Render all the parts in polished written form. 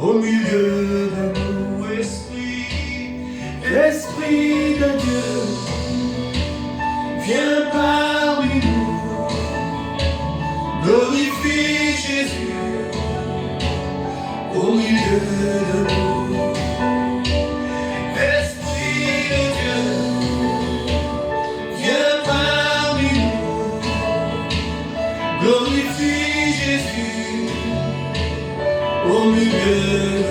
au milieu de nous, Esprit de Dieu, viens parmi nous, glorifie Jésus, au milieu de nous, Esprit de Dieu, viens parmi nous, glorifie Jésus, au milieu de nous.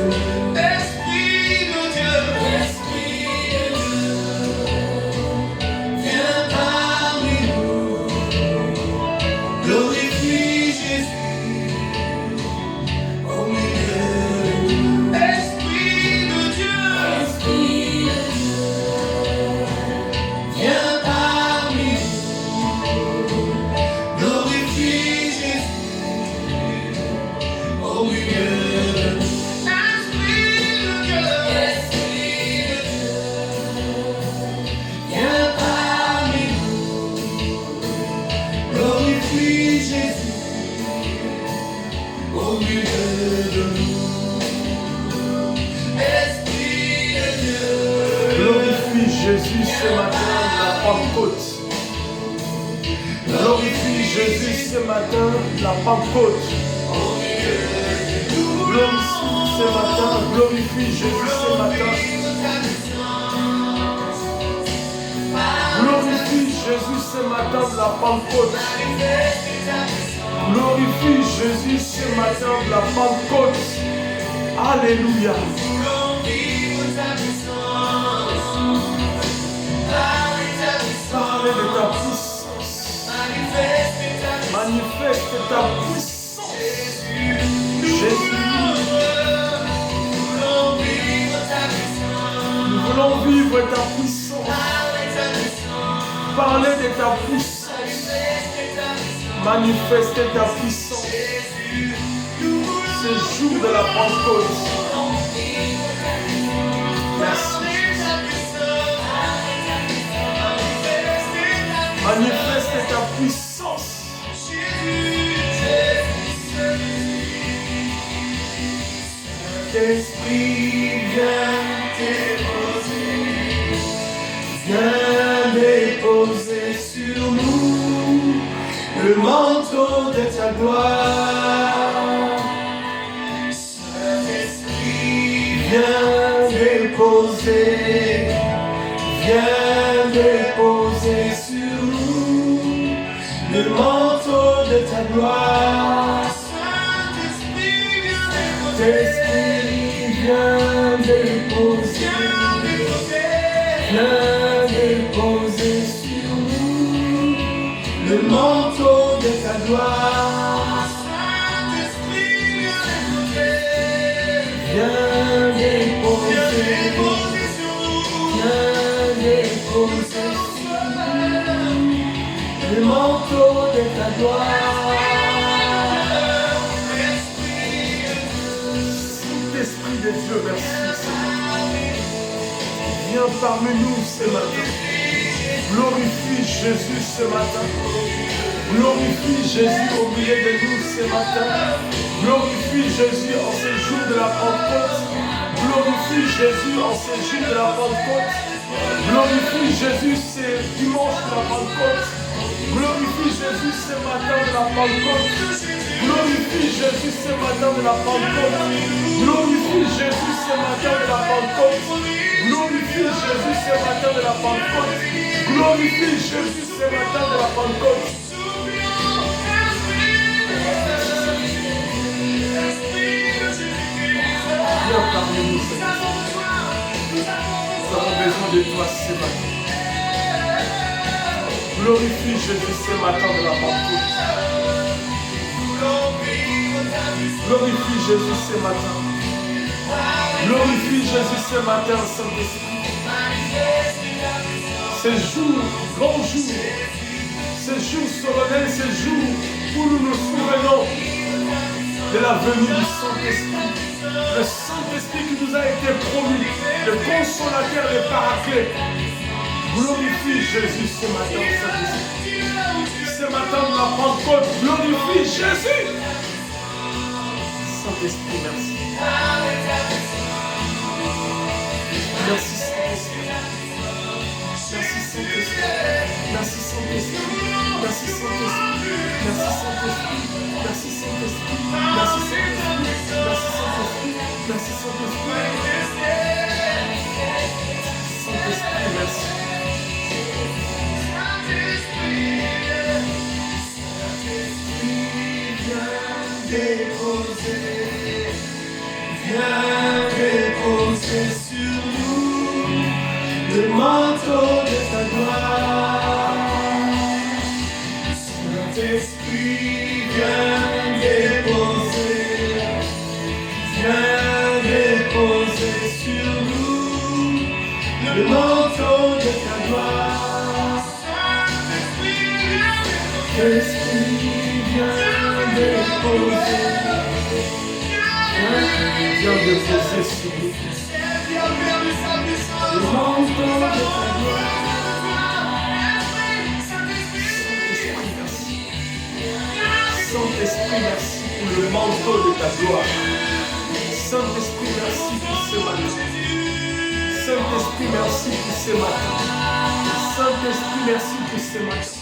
Jésus ce matin de la Pentecôte. Glorifie Jésus ce matin de la Pentecôte. Glorifie ce matin, glorifie Jésus ce matin. Glorifie Jésus ce matin de la Pentecôte. Glorifie Jésus ce matin de la Pentecôte. Alléluia. Parlez de ta puissance. Manifeste ta puissance. Jésus. Nous voulons vivre ta puissance. Parlez de ta puissance. Manifeste ta puissance. Ce jour de la Pentecôte. Merci. Manifeste ta puissance. Esprit, viens déposer sur nous le manteau de ta gloire. Saint-Esprit, viens déposer sur nous le manteau de ta gloire. Saint-Esprit, viens déposer sur nous le manteau de ta gloire. Saint-Esprit, viens déposer sur nous le manteau de ta gloire. Saint-Esprit de Dieu, merci. Viens parmi nous ce matin. Glorifie Jésus ce matin. Glorifie Jésus au milieu de nous ce matin. Glorifie Jésus en ce jour de la Pentecôte. Glorifie Jésus en ce jour de la Pentecôte. Glorifie Jésus ce dimanche de la Pentecôte. Glorifie Jésus ce matin de la Pentecôte. Glorifie Jésus ce matin de la Pentecôte. Glorifie Jésus ce matin de la Pentecôte. Glorifie Jésus ce matin de la Pentecôte. Glorifie Jésus ce matin de la Pentecôte. Viens parmi nous, Seigneur. Nous avons besoin de toi ce matin. Glorifie Jésus ce matin de la Pentecôte. Glorifie Jésus ce matin. Glorifie Jésus ce matin, Saint-Esprit. Ce jour, grand jour, ce jour solennel, ce jour où nous nous souvenons de la venue du Saint-Esprit. Le Saint-Esprit qui nous a été promis, le consolateur, le paraclet. Glorifie Jésus ce matin, Saint-Esprit. Ce matin, de la Pentecôte, glorifie Jésus. Saint-Esprit, merci. Merci Saint-Esprit. Merci Saint-Esprit. Merci Saint-Esprit. Merci Saint-Esprit. Merci Saint-Esprit. Merci Saint-Esprit. Merci Saint-Esprit. Merci Saint-Esprit. Merci Saint-Esprit. Saint-Esprit, merci. Viens déposer sur nous le manteau de ta gloire. Saint-Esprit, viens déposer sur nous le manteau de ta gloire. Saint-Esprit, viens déposer. Viens déposer sur nous le manteau de ta gloire. Saint-Esprit, merci pour le manteau de ta gloire. Saint-Esprit, merci pour ce matin. Saint-Esprit, merci pour ce matin. Saint-Esprit, merci pour ce matin.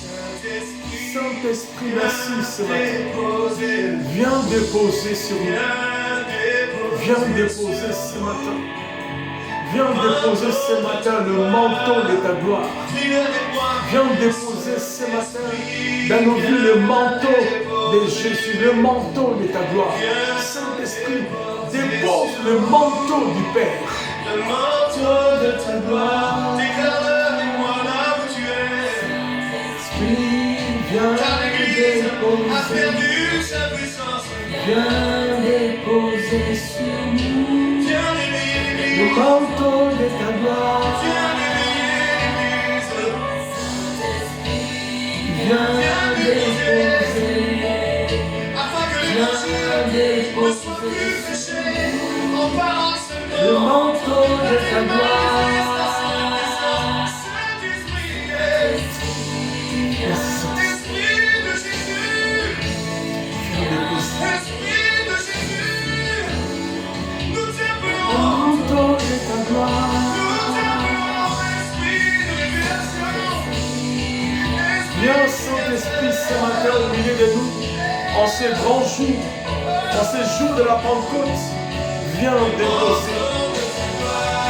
Saint-Esprit, merci ce matin. Viens déposer sur nous. Viens déposer ce matin. Viens déposer ce matin le manteau de ta gloire. Viens déposer ce matin dans nos vies le manteau de Jésus, le manteau de ta gloire. Saint-Esprit, dépose le manteau du Père. Le manteau de ta gloire. Déclare-le-moi là où tu es. Saint-Esprit, viens déposer. Viens déposer sur nous le manteau de ta gloire. Viens déposer, afin que les pécheurs ne soient plus péchés en parlant le manteau de ta gloire. Viens Saint-Esprit ce matin au milieu de nous, en ces grands jours, en ces jours de la Pentecôte, viens déposer.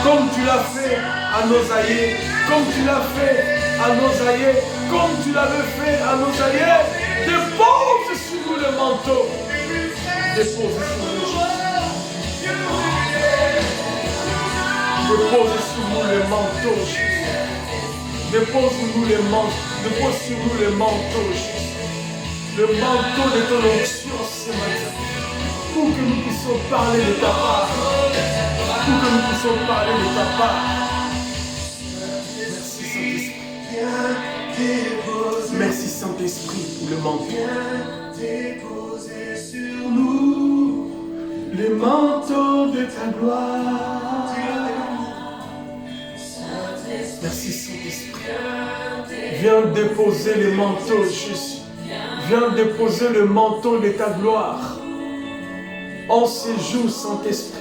Comme tu l'as fait à nos aïeux, comme tu l'as fait à nos aïeux, comme tu l'avais fait à nos aïeux, dépose sur nous le manteau. Dépose sur nous. Dépose sur nous le manteau, Jésus. Dépose sur nous le manteau. Dépose sur nous le manteau, Jésus. Le manteau de ton onction ce matin. Pour que nous puissions parler de ta part. Pour que nous puissions parler de ta part. Merci Saint-Esprit. Merci Saint-Esprit pour le manteau. Déposer sur nous le manteau de ta gloire. Merci Saint-Esprit. Viens déposer le manteau, Jésus. Viens déposer le manteau de ta gloire. En ces jours, Saint-Esprit.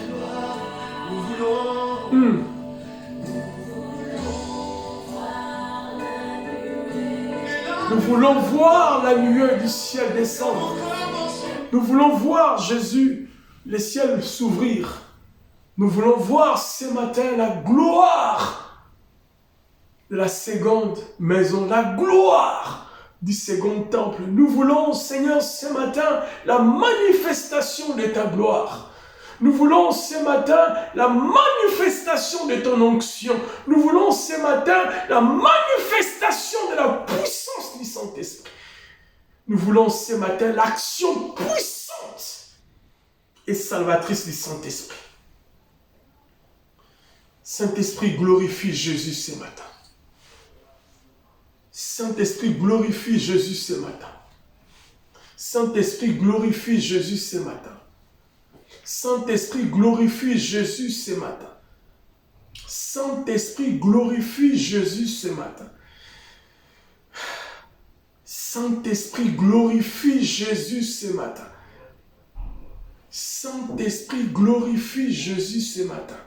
Nous voulons voir la lueur du ciel descendre. Nous voulons voir Jésus, le ciel s'ouvrir. Nous voulons voir ce matin la gloire de la seconde maison, la gloire du second temple. Nous voulons, Seigneur, ce matin, la manifestation de ta gloire. Nous voulons ce matin la manifestation de ton onction. Nous voulons ce matin la manifestation de la puissance du Saint-Esprit. Nous voulons ce matin l'action puissante et salvatrice du Saint-Esprit. Saint-Esprit, glorifie Jésus ce matin. Saint-Esprit, glorifie Jésus ce matin. Saint-Esprit, glorifie Jésus ce matin. Saint-Esprit, glorifie Jésus ce matin. Saint-Esprit, glorifie Jésus ce matin. Saint-Esprit, glorifie Jésus ce matin. Saint-Esprit, glorifie Jésus ce matin.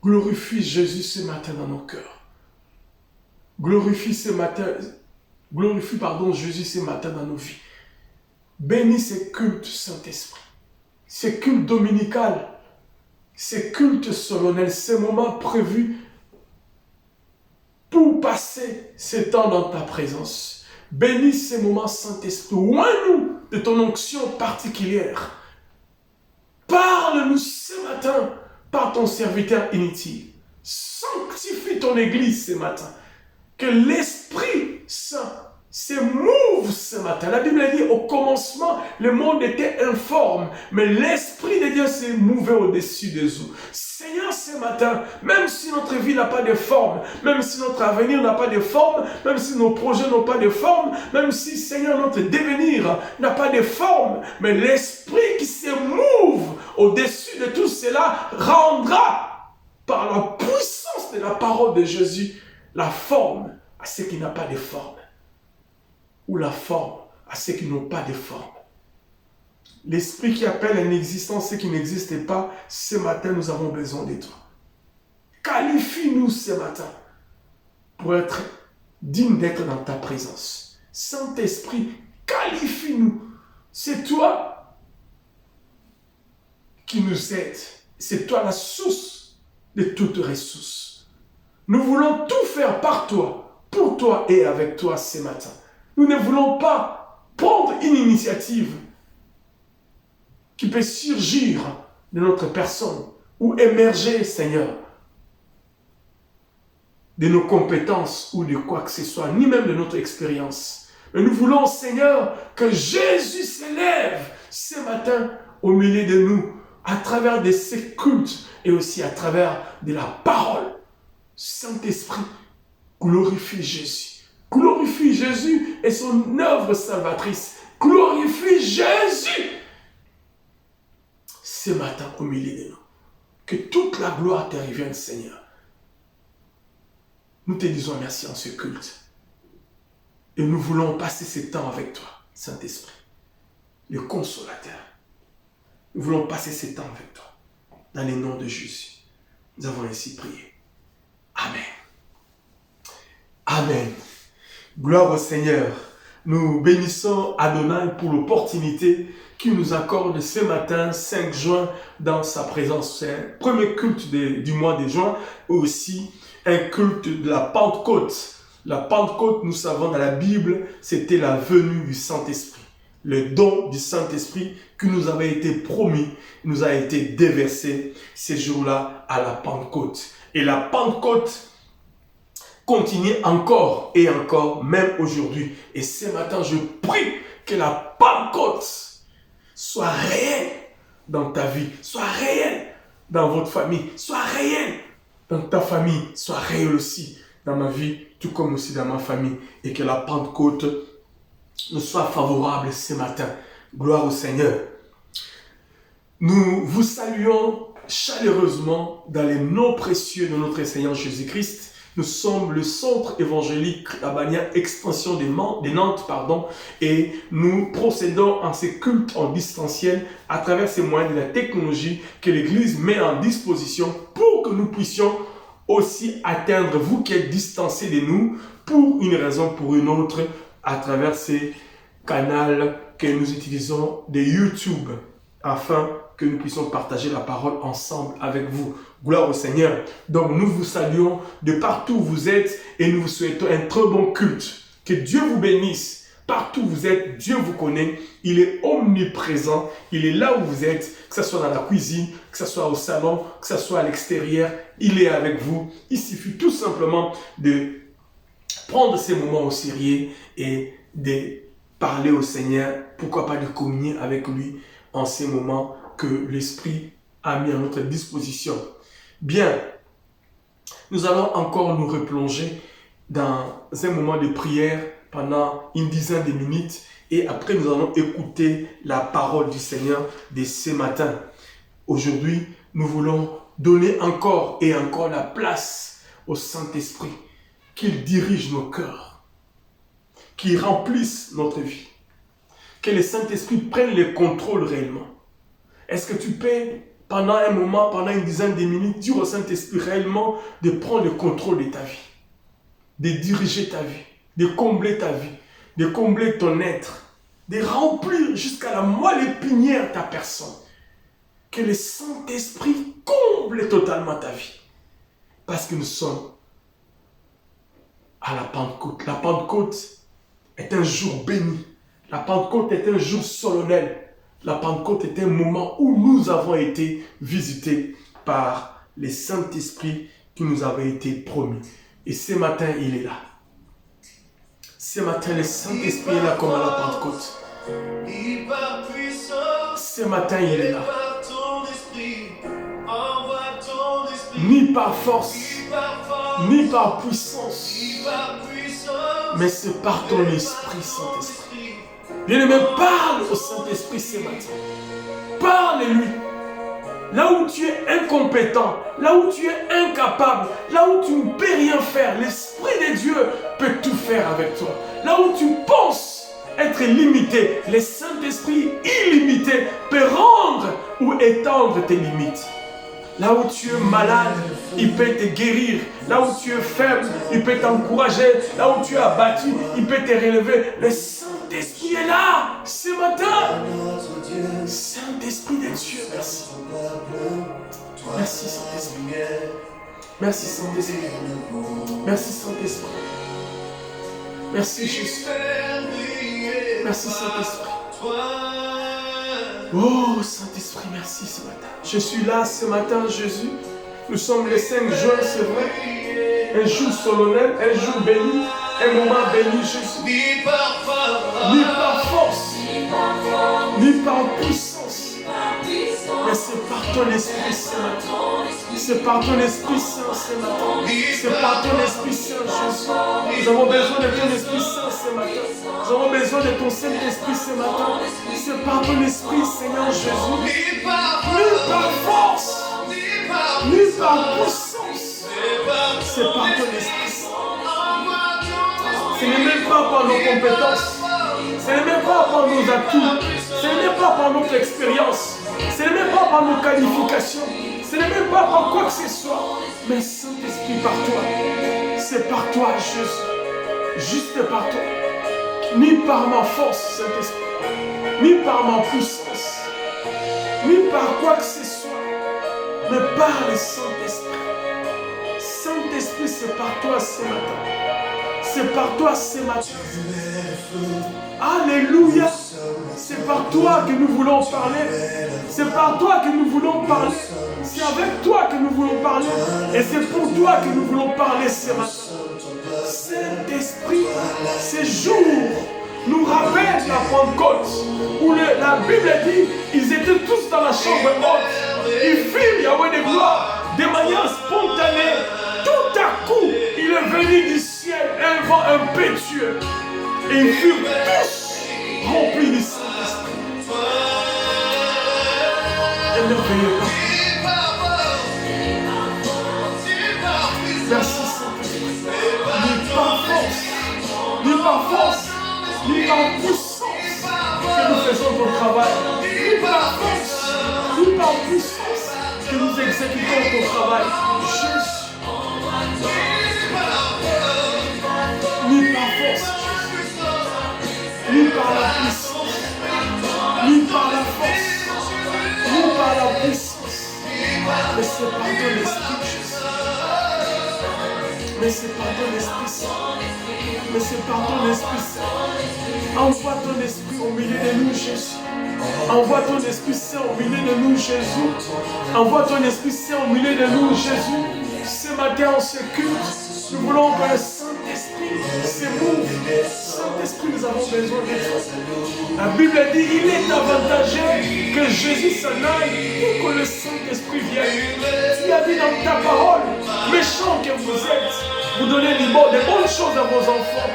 Glorifie Jésus ce matin dans nos cœurs. Glorifie Jésus ce matin dans nos vies. Bénis ces cultes, Saint-Esprit. Ces cultes dominicales, ces cultes solennels, ces moments prévus pour passer ces temps dans ta présence. Bénis ces moments, Saint-Esprit. Oins-nous de ton onction particulière. Parle-nous ce matin par ton serviteur inutile. Sanctifie ton Église ce matin. Que l'Esprit Saint se move ce matin. La Bible dit au commencement, le monde était informe, mais l'Esprit de Dieu s'est mouvé au-dessus des eaux. Seigneur, ce matin, même si notre vie n'a pas de forme, même si notre avenir n'a pas de forme, même si nos projets n'ont pas de forme, même si, Seigneur, notre devenir n'a pas de forme, mais l'Esprit qui se mouve au-dessus de tout cela rendra, par la puissance de la parole de Jésus, la forme à ce qui n'a pas de forme. Ou la forme à ceux qui n'ont pas de forme. L'Esprit qui appelle à l'existence ceux qui n'existent pas, ce matin, nous avons besoin de toi. Qualifie-nous ce matin pour être dignes d'être dans ta présence. Saint-Esprit, qualifie-nous. C'est toi qui nous aides. C'est toi la source de toutes ressources. Nous voulons tout faire par toi, pour toi et avec toi ce matin. Nous ne voulons pas prendre une initiative qui peut surgir de notre personne ou émerger, Seigneur, de nos compétences ou de quoi que ce soit, ni même de notre expérience. Mais nous voulons, Seigneur, que Jésus s'élève ce matin au milieu de nous, à travers de ces cultes et aussi à travers de la parole. Saint-Esprit, glorifie Jésus. Glorifie Jésus et son œuvre salvatrice. Glorifie Jésus ce matin au milieu de nous. Que toute la gloire te revienne, Seigneur. Nous te disons merci en ce culte. Et nous voulons passer ce temps avec toi, Saint-Esprit, le consolateur. Nous voulons passer ce temps avec toi. Dans le nom de Jésus, nous avons ainsi prié. Amen. Amen. Gloire au Seigneur. Nous bénissons Adonai pour l'opportunité qu'il nous accorde ce matin, 5 juin, dans sa présence. C'est un premier culte du mois de juin, aussi un culte de la Pentecôte. La Pentecôte, nous savons dans la Bible, c'était la venue du Saint-Esprit. Le don du Saint-Esprit qui nous avait été promis, nous a été déversé ces jours-là à la Pentecôte. Et la Pentecôte continue encore et encore, même aujourd'hui. Et ce matin, je prie que la Pentecôte soit réelle dans ta vie, soit réelle dans votre famille, soit réelle dans ta famille, soit réelle aussi dans ma vie, tout comme aussi dans ma famille. Et que la Pentecôte nous soit favorable ce matin. Gloire au Seigneur. Nous vous saluons chaleureusement dans les noms précieux de notre Seigneur Jésus-Christ. Nous sommes le centre évangélique Rabania Extension de Nantes, et nous procédons en ces cultes en distanciel à travers ces moyens de la technologie que l'Église met en disposition pour que nous puissions aussi atteindre vous qui êtes distancés de nous pour une raison, pour une autre, à travers ces canaux que nous utilisons de YouTube afin que nous puissions partager la parole ensemble avec vous. Gloire au Seigneur. Donc nous vous saluons de partout où vous êtes et nous vous souhaitons un très bon culte. Que Dieu vous bénisse. Partout où vous êtes, Dieu vous connaît. Il est omniprésent. Il est là où vous êtes, que ce soit dans la cuisine, que ce soit au salon, que ce soit à l'extérieur. Il est avec vous. Il suffit tout simplement de prendre ces moments au sérieux et de parler au Seigneur. Pourquoi pas de communier avec lui en ces moments que l'Esprit a mis à notre disposition. Bien, nous allons encore nous replonger dans un moment de prière pendant une dizaine de minutes et après nous allons écouter la parole du Seigneur de ce matin. Aujourd'hui, nous voulons donner encore et encore la place au Saint-Esprit, qu'il dirige nos cœurs, qu'il remplisse notre vie, Que le Saint-Esprit prenne le contrôle réellement. Est-ce que tu peux, pendant un moment, pendant une dizaine de minutes, dire au Saint-Esprit réellement de prendre le contrôle de ta vie, de diriger ta vie, de combler ta vie, de combler ton être, de remplir jusqu'à la moelle épinière ta personne. Que le Saint-Esprit comble totalement ta vie. Parce que nous sommes à la Pentecôte. La Pentecôte est un jour béni. La Pentecôte est un jour solennel. La Pentecôte est un moment où nous avons été visités par le Saint-Esprit qui nous avait été promis. Et ce matin, il est là. Ce matin, le Saint-Esprit est là comme à la Pentecôte. Ce matin, il est là. Ni par force, ni par puissance, mais c'est par ton esprit, Saint-Esprit. Bien-aimé, parle au Saint-Esprit ce matin. Parle-lui. Là où tu es incompétent, là où tu es incapable, là où tu ne peux rien faire, l'Esprit de Dieu peut tout faire avec toi. Là où tu penses être limité, le Saint-Esprit illimité peut rendre ou étendre tes limites. Là où tu es malade, il peut te guérir. Là où tu es faible, il peut t'encourager. Là où tu es abattu, il peut te relever. Le Saint-Esprit est là ce matin. Saint-Esprit de Dieu, merci. Merci Saint-Esprit. Merci Saint-Esprit. Merci Saint-Esprit. Merci Jésus. Merci Saint-Esprit. Oh Saint-Esprit, merci ce matin. Je suis là ce matin, Jésus. Nous sommes le 5 juin, c'est vrai. Un jour solennel, un jour béni, un moment béni, Jésus. Ni par force, ni par puissance, mais c'est par ton Esprit ce matin. C'est par ton Esprit Saint ce matin. C'est par ton Esprit Saint, Jésus. Nous avons besoin de ton Esprit Saint ce matin. Nous avons besoin de ton Saint-Esprit ce matin. C'est par ton Esprit, Seigneur Jésus. Ni par force, ni par puissance. C'est par ton Esprit Saint. Ce n'est même pas par nos compétences. Ce n'est même pas par nos atouts. Ce n'est même pas par notre expérience. Ce n'est même pas par nos qualifications. Ce n'est même pas par quoi que ce soit. Mais Saint-Esprit, par toi. C'est par toi, Jésus. Juste par toi. Ni par ma force, Saint-Esprit. Ni par ma puissance. Ni par quoi que ce soit. Mais par le Saint-Esprit. Saint-Esprit, c'est par toi ce matin. C'est par toi ce matin. Alléluia. C'est par toi que nous voulons parler. C'est par toi que nous voulons parler. C'est avec toi que nous voulons parler. Et c'est pour toi que nous voulons parler ce matin. Saint-Esprit, ces jours nous rappellent la Pentecôte, où la Bible dit ils étaient tous dans la chambre haute. Ils firent Yahweh de gloire de manière spontanée. Tout à coup, il est venu du ciel un vent impétueux. Et ils furent tous remplis du Saint-Esprit. Et merveilleux. Merci Saint-Esprit. Ni par force, ni par force, ni par puissance que nous faisons ton travail. Ni par force, ni par puissance que nous exécutons ton travail. Jésus. Ni par force, ni par la puissance, ni par la force, ni par la puissance. Mais c'est par ton esprit, Jésus. Mais c'est par ton esprit Saint. Mais c'est par ton esprit Saint. Envoie ton esprit au milieu de nous, Jésus. Envoie ton esprit Saint au milieu de nous, Jésus. Envoie ton esprit Saint au milieu de nous, Jésus. Ce matin, on se culte. Nous voulons que le Saint-Esprit s'émouve. Saint-Esprit, nous avons besoin de toi. La Bible dit il est avantageux que Jésus s'en aille pour que le Saint-Esprit vienne. Tu as dit dans ta parole, méchants que vous êtes, vous donnez des bonnes choses à vos enfants.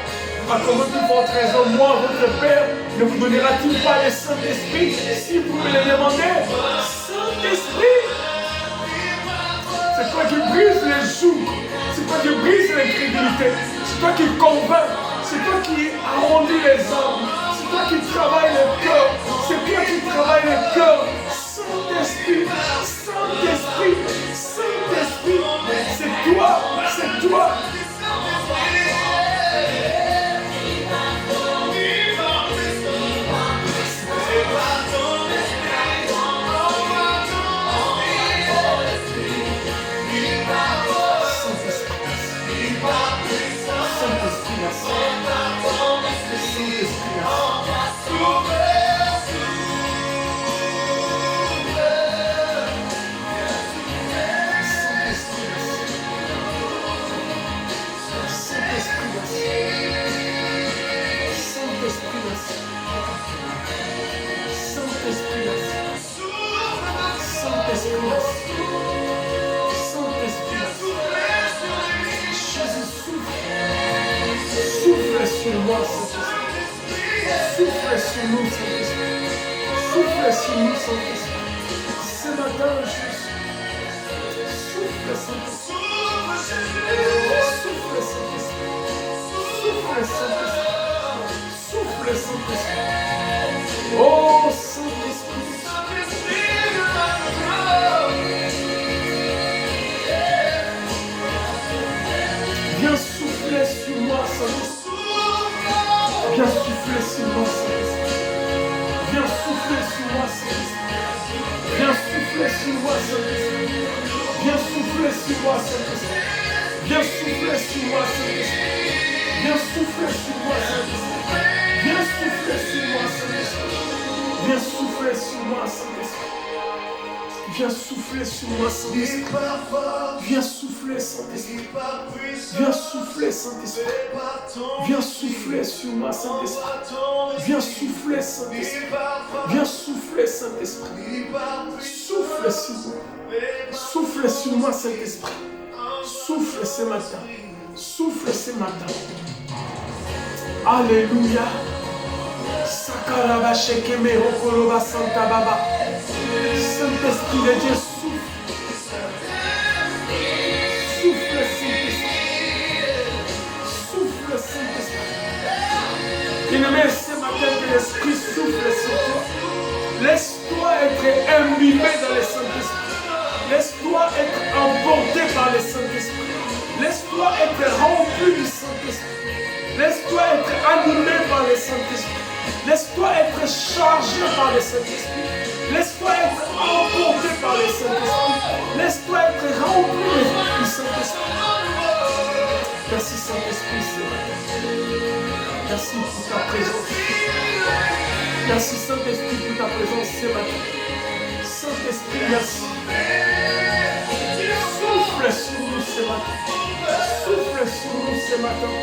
Accordez tout votre trésor, moi, votre Père, ne vous donnera-t-il pas le Saint-Esprit si vous me le demandez? Saint-Esprit, c'est toi qui brises les joues, c'est toi qui brises l'incrédulité, c'est toi qui convainc, c'est toi qui arrondis les hommes, c'est toi qui travailles le cœur. C'est toi qui travailles le cœur. Saint-Esprit, Saint-Esprit, Saint-Esprit, c'est toi, c'est toi. Souffle sur moi, Saint-Esprit. Souffle sur nous, Saint-Esprit. Souffle sur nous, Saint-Esprit. Ce matin, Jésus. Souffle, Saint-Esprit. Souffle, Saint-Esprit. Souffle, Saint-Esprit. Souffle, Saint-Esprit. Oh, Saint-Esprit. Viens souffler sur moi, Saint-Esprit. Viens souffler sur moi, Saint-Esprit. Viens souffler sur moi, Saint-Esprit. Viens souffler sur moi, Saint-Esprit. Viens souffler sur moi, Saint-Esprit. Viens souffler sur moi, Saint-Esprit. Viens souffler sur moi, Saint-Esprit. Viens souffler sur moi, Saint-Esprit. Viens souffler sur moi, Saint-Esprit. Viens souffler sur moi, Saint-Esprit. Viens souffler, Saint-Esprit. Viens souffler, Saint-Esprit. Viens souffler sur moi, Saint-Esprit. Viens souffler, Saint-Esprit. Viens souffler, Saint-Esprit. Souffle sur moi. Souffle sur moi, Saint-Esprit. Souffle ce matin. Souffle ce matin. Alléluia. Sakaraba shekeme hokoloba santa baba. Saint-Esprit de Dieu, souffle. Souffle, Saint-Esprit. Souffle, Saint-Esprit. Bien-aimé, ce matin que l'Esprit souffle sur toi. Laisse-toi être imbibé dans le Saint-Esprit. Laisse-toi être emporté par le Saint-Esprit. Laisse-toi être rempli du Saint-Esprit. Laisse-toi être animé par le Saint-Esprit. Laisse-toi être chargé par le Saint-Esprit. Laisse-toi être emporté par le Saint-Esprit. Laisse-toi être rempli du Saint-Esprit. Merci Saint-Esprit, Seigneur. Merci pour ta présence. Merci Saint-Esprit pour ta présence ce matin. Saint-Esprit, merci. Souffle sur nous ce matin. Souffle sur nous ce matin.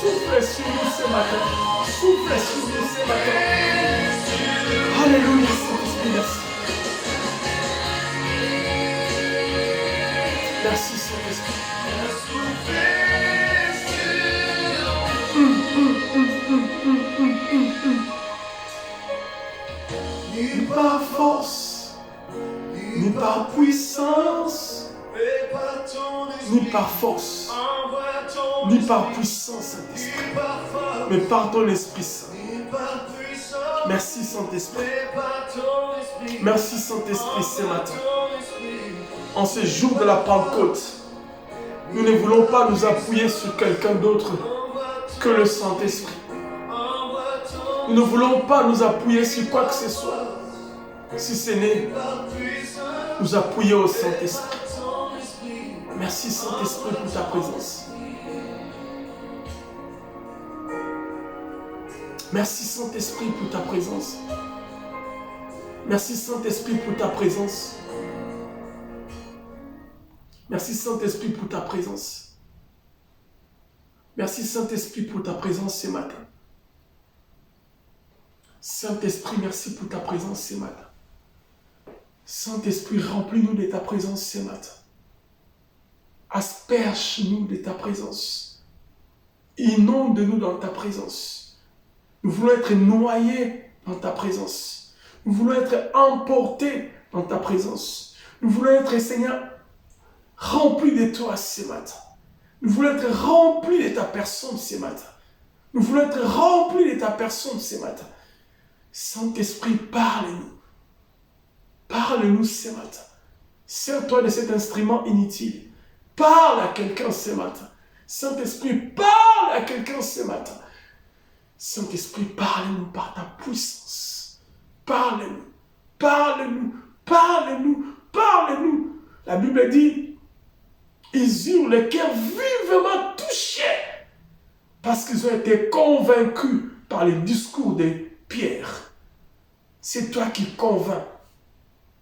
Souffle sur nous ce matin. Souffle sur nous ce matin. Alléluia, Saint-Esprit, merci. Merci, Saint-Esprit. Ni par force, ni par puissance, ni par force, ni par puissance, Saint-Esprit, mais par ton Esprit Saint. Merci Saint-Esprit. Merci Saint-Esprit ce matin. En ce jour de la Pentecôte, nous ne voulons pas nous appuyer sur quelqu'un d'autre que le Saint-Esprit. Nous ne voulons pas nous appuyer sur quoi que ce soit, si ce n'est nous appuyer au Saint-Esprit. Merci Saint-Esprit pour ta présence. Merci Saint-Esprit pour ta présence. Merci Saint-Esprit pour ta présence. Merci Saint-Esprit pour ta présence. Merci Saint-Esprit pour ta présence ce matin. Saint-Esprit, merci pour ta présence ce matin. Saint-Esprit, remplis-nous de ta présence ce matin. Asperge-nous de ta présence. Inonde-nous dans ta présence. Nous voulons être noyés dans ta présence. Nous voulons être emportés dans ta présence. Nous voulons être, Seigneur, remplis de toi ce matin. Nous voulons être remplis de ta personne ce matin. Nous voulons être remplis de ta personne ce matin. Saint-Esprit, parle-nous. Parle-nous ce matin. Sers-toi de cet instrument inutile. Parle à quelqu'un ce matin. Saint-Esprit, parle à quelqu'un ce matin. Saint-Esprit, parle-nous par ta puissance. Parle-nous, parle-nous, parle-nous, parle-nous. La Bible dit, ils eurent le cœur vivement touché parce qu'ils ont été convaincus par les discours de Pierre. C'est toi qui convaincs.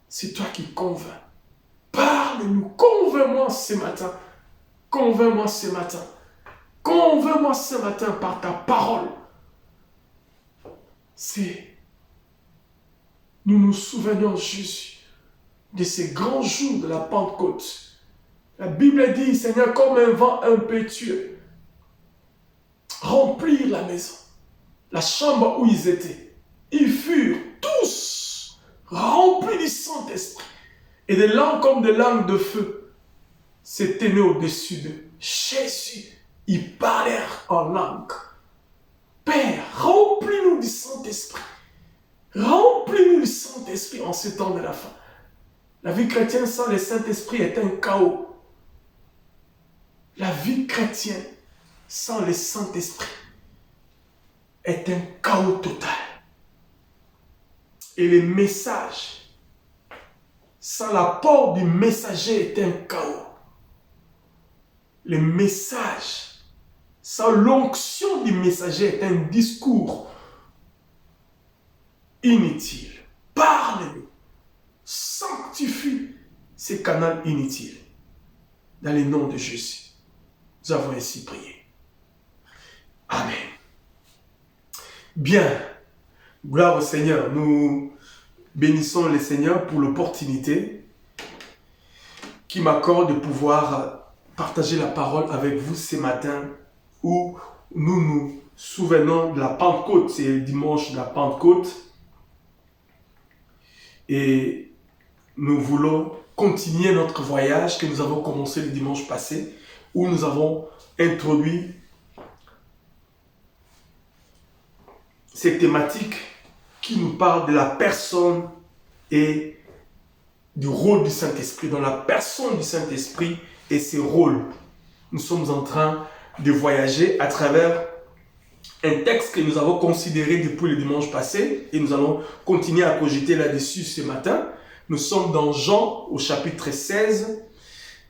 C'est toi qui convaincs. Parle-nous, convainc-moi ce matin. Convainc-moi ce matin. Convainc-moi ce matin par ta parole. Nous nous souvenons, Jésus, de ces grands jours de la Pentecôte. La Bible dit, Seigneur, comme un vent impétueux, remplir la maison, la chambre où ils étaient. Ils furent tous remplis du Saint-Esprit. Et des langues comme des langues de feu s'éteignaient au-dessus d'eux. Jésus, ils parlèrent en langue. Père, remplis-nous du Saint-Esprit. Remplis-nous du Saint-Esprit en ce temps de la fin. La vie chrétienne sans le Saint-Esprit est un chaos. La vie chrétienne sans le Saint-Esprit est un chaos total. Et le message sans l'apport du messager est un chaos. Le message sans l'onction du messager est un discours inutile. Parle-nous. Sanctifie ces canaux inutiles. Dans le nom de Jésus, nous avons ainsi prié. Amen. Bien. Gloire au Seigneur. Nous bénissons le Seigneur pour l'opportunité qui m'accorde de pouvoir partager la parole avec vous ce matin où nous nous souvenons de la Pentecôte. C'est le dimanche de la Pentecôte. Et nous voulons continuer notre voyage que nous avons commencé le dimanche passé, où nous avons introduit ces thématiques qui nous parlent de la personne et du rôle du Saint-Esprit, dans la personne du Saint-Esprit et ses rôles. Nous sommes en train de voyager à travers un texte que nous avons considéré depuis le dimanche passé et nous allons continuer à cogiter là-dessus ce matin. Nous sommes dans Jean au chapitre 16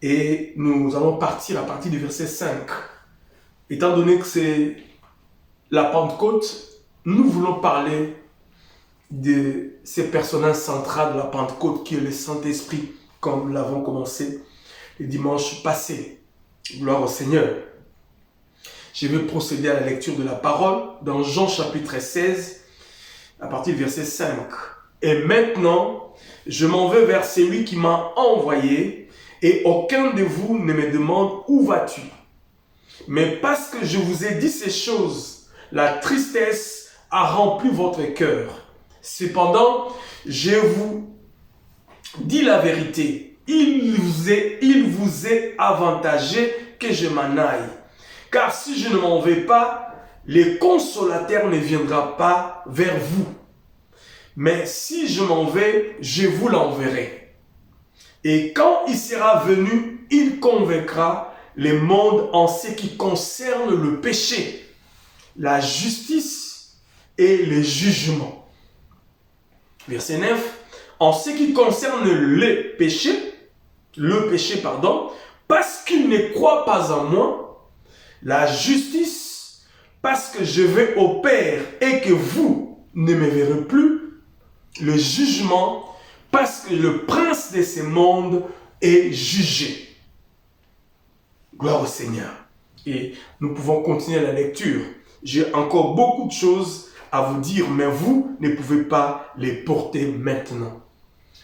et nous allons partir à partir du verset 5. Étant donné que c'est la Pentecôte, nous voulons parler de ces personnages centrales de la Pentecôte qui est le Saint-Esprit, comme nous l'avons commencé le dimanche passé. Gloire au Seigneur. Je vais procéder à la lecture de la parole dans Jean chapitre 16, à partir du verset 5. Et maintenant, je m'en vais vers celui qui m'a envoyé, et aucun de vous ne me demande où vas-tu. Mais parce que je vous ai dit ces choses, la tristesse a rempli votre cœur. Cependant, je vous dis la vérité, il vous est avantagé que je m'en aille. Car si je ne m'en vais pas, le consolateur ne viendra pas vers vous. Mais si je m'en vais, je vous l'enverrai. Et quand il sera venu, il convaincra le monde en ce qui concerne le péché, la justice et le jugement. Verset 9. En ce qui concerne le péché, parce qu'il ne croit pas en moi, la justice, parce que je vais au Père et que vous ne me verrez plus, le jugement, parce que le prince de ce monde est jugé. Gloire au Seigneur. Et nous pouvons continuer la lecture. J'ai encore beaucoup de choses à vous dire, mais vous ne pouvez pas les porter maintenant.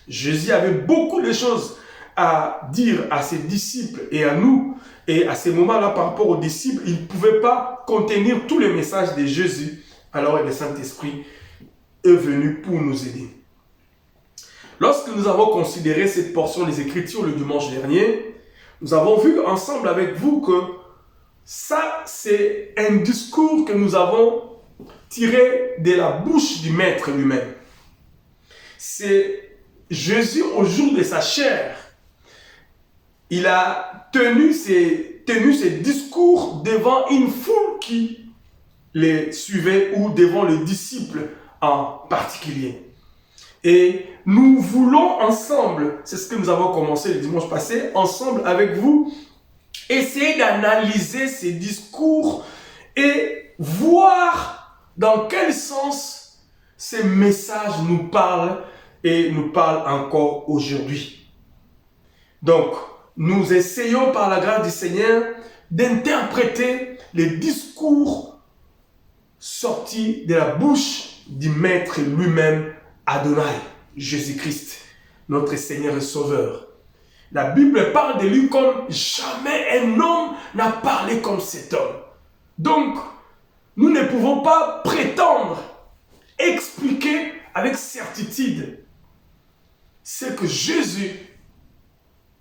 Jésus avait beaucoup de choses à dire à ses disciples et à nous. Et à ces moments-là, par rapport aux disciples, il ne pouvait pas contenir tous les messages de Jésus. Alors le Saint-Esprit est venu pour nous aider. Lorsque nous avons considéré cette portion des Écritures le dimanche dernier, nous avons vu ensemble avec vous que ça, c'est un discours que nous avons tiré de la bouche du Maître lui-même. C'est Jésus au jour de sa chair. Il a tenu ses discours devant une foule qui les suivait ou devant les disciples en particulier. Et nous voulons ensemble, c'est ce que nous avons commencé le dimanche passé, ensemble avec vous, essayer d'analyser ces discours et voir dans quel sens ces messages nous parlent et nous parlent encore aujourd'hui. Donc, nous essayons par la grâce du Seigneur d'interpréter les discours sortis de la bouche du Maître lui-même, Adonai, Jésus-Christ, notre Seigneur et Sauveur. La Bible parle de lui comme jamais un homme n'a parlé comme cet homme. Donc, nous ne pouvons pas prétendre expliquer avec certitude ce que Jésus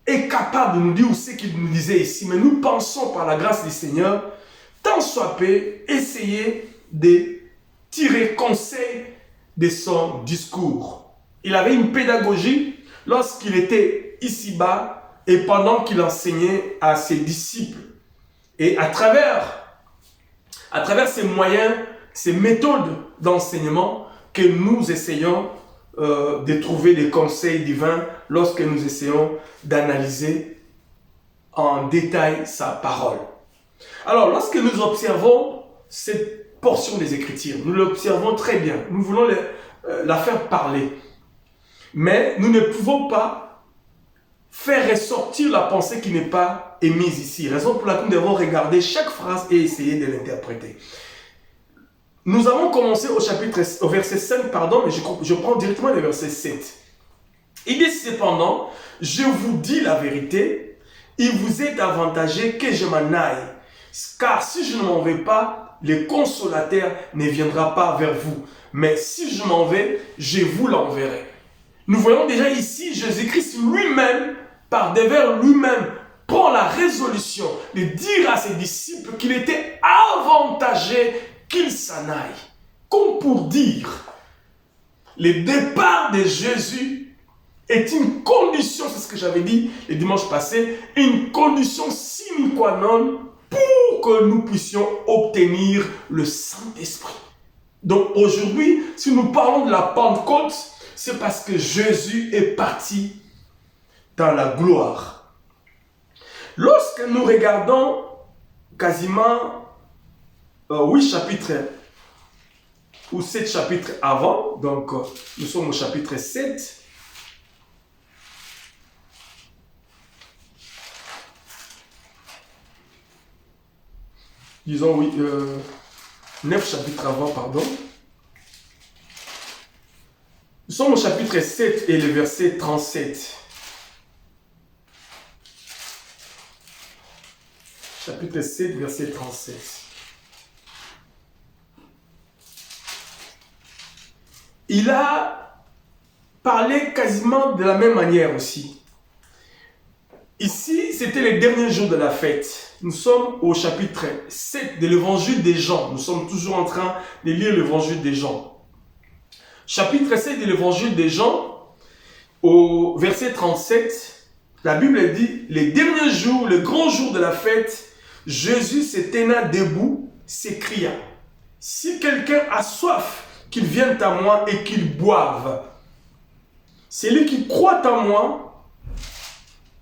est capable de nous dire ou ce qu'il nous disait ici. Mais nous pensons par la grâce du Seigneur, tant soit peu, essayer de tirer conseil de son discours. Il avait une pédagogie lorsqu'il était ici-bas et pendant qu'il enseignait à ses disciples. Et à travers ces moyens, ces méthodes d'enseignement que nous essayons de trouver des conseils divins lorsque nous essayons d'analyser en détail sa parole. Alors, lorsque nous observons cette portion des Écritures, nous l'observons très bien, nous voulons la faire parler, mais nous ne pouvons pas faire ressortir la pensée qui n'est pas émise ici, raison pour laquelle nous devons regarder chaque phrase et essayer de l'interpréter. Nous avons commencé au verset 5, mais je prends directement le verset 7. Il dit cependant, je vous dis la vérité, il vous est avantageux que je m'en aille, car si je ne m'en vais pas, le consolateur ne viendra pas vers vous. Mais si je m'en vais, je vous l'enverrai. Nous voyons déjà ici Jésus-Christ lui-même, par devers lui-même, prend la résolution de dire à ses disciples qu'il était avantageux qu'il s'en aille. Comme pour dire, le départ de Jésus est une condition, c'est ce que j'avais dit le dimanche passé, une condition sine qua non pour que nous puissions obtenir le Saint-Esprit. Donc aujourd'hui, si nous parlons de la Pentecôte, c'est parce que Jésus est parti dans la gloire. Lorsque nous regardons quasiment 8 chapitres ou 7 chapitres avant, donc nous sommes au chapitre 7, disons 9 chapitres avant, pardon. Nous sommes au chapitre 7 et le verset 37. Chapitre 7, verset 37. Il a parlé quasiment de la même manière aussi. Ici, c'était les derniers jours de la fête. Nous sommes au chapitre 7 de l'évangile des Jean. Nous sommes toujours en train de lire l'évangile des Jean. Chapitre 7 de l'évangile des Jean, au verset 37, la Bible dit, les derniers jours, le grand jour de la fête, Jésus se tenant debout, s'écria, si quelqu'un a soif, qu'il vienne à moi et qu'il boive. Celui qui croit en moi,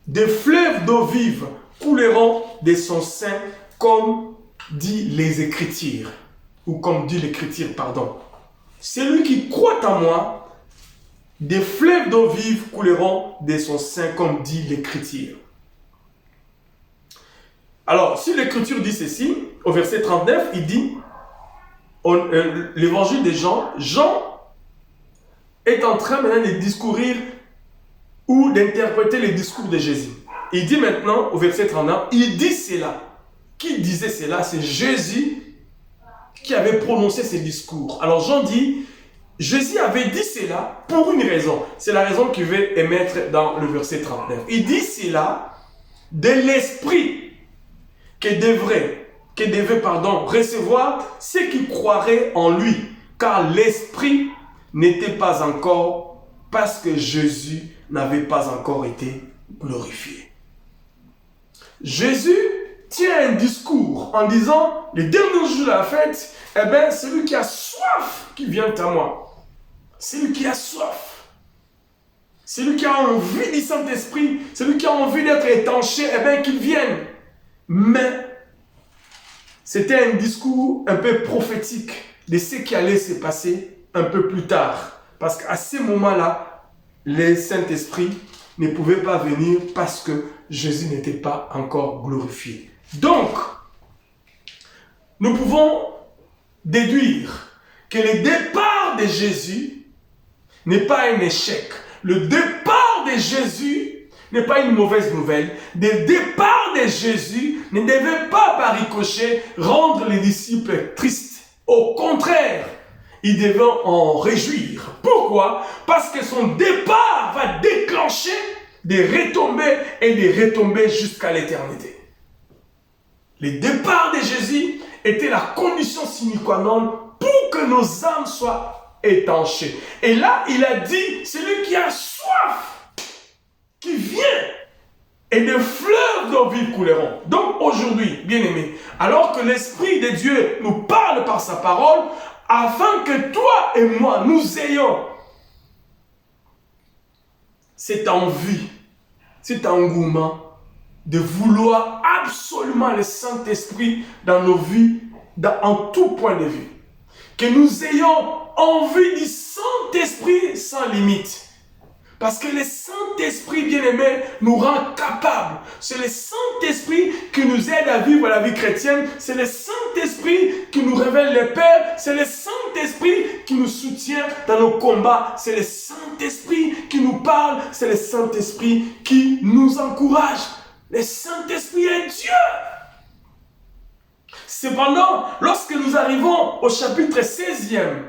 des fleuves d'eau vive couleront de son sein, comme dit les Écritures, ou comme dit l'Écriture, pardon. Celui qui croit en moi, des fleuves d'eau vive couleront de son sein, comme dit l'Écriture. Alors, si l'Écriture dit ceci, au verset 39, il dit, l'évangile de Jean, Jean est en train maintenant de discourir ou d'interpréter les discours de Jésus. Il dit maintenant, au verset 39, il dit cela. Qui disait cela? C'est Jésus qui avait prononcé ces discours. Alors Jean dit, Jésus avait dit cela pour une raison. C'est la raison qu'il veut émettre dans le verset 39. Il dit cela de l'esprit qui devrait recevoir ceux qui croiraient en lui, car l'Esprit n'était pas encore, parce que Jésus n'avait pas encore été glorifié. Jésus tient un discours en disant, les derniers jours de la fête, celui qui a soif qui vient à moi. Celui qui a soif. Celui qui a envie du Saint-Esprit, celui qui a envie d'être étanché, qu'il vienne. Mais c'était un discours un peu prophétique de ce qui allait se passer un peu plus tard. Parce qu'à ce moment-là, le Saint-Esprit ne pouvait pas venir parce que Jésus n'était pas encore glorifié. Donc, nous pouvons déduire que le départ de Jésus n'est pas un échec. Le départ de Jésus n'est pas une mauvaise nouvelle. Le départ de Jésus ne devait pas, par ricochet, rendre les disciples tristes. Au contraire, ils devaient en réjouir. Pourquoi? Parce que son départ va déclencher des retombées et des retombées jusqu'à l'éternité. Le départ de Jésus était la condition sine qua non pour que nos âmes soient étanchées. Et là, il a dit, celui qui a soif, qui vient, et des fleuves d'eau vive couleront. Donc aujourd'hui, bien-aimés, alors que l'Esprit de Dieu nous parle par sa parole, afin que toi et moi, nous ayons cette envie, cet engouement de vouloir absolument le Saint-Esprit dans nos vies, en tout point de vue. Que nous ayons envie du Saint-Esprit sans limite. Parce que le Saint-Esprit, bien-aimé, nous rend capables. C'est le Saint-Esprit qui nous aide à vivre la vie chrétienne. C'est le Saint-Esprit qui nous révèle le Père. C'est le Saint-Esprit qui nous soutient dans nos combats. C'est le Saint-Esprit qui nous parle. C'est le Saint-Esprit qui nous encourage. Le Saint-Esprit est Dieu. Cependant, lorsque nous arrivons au chapitre 16e,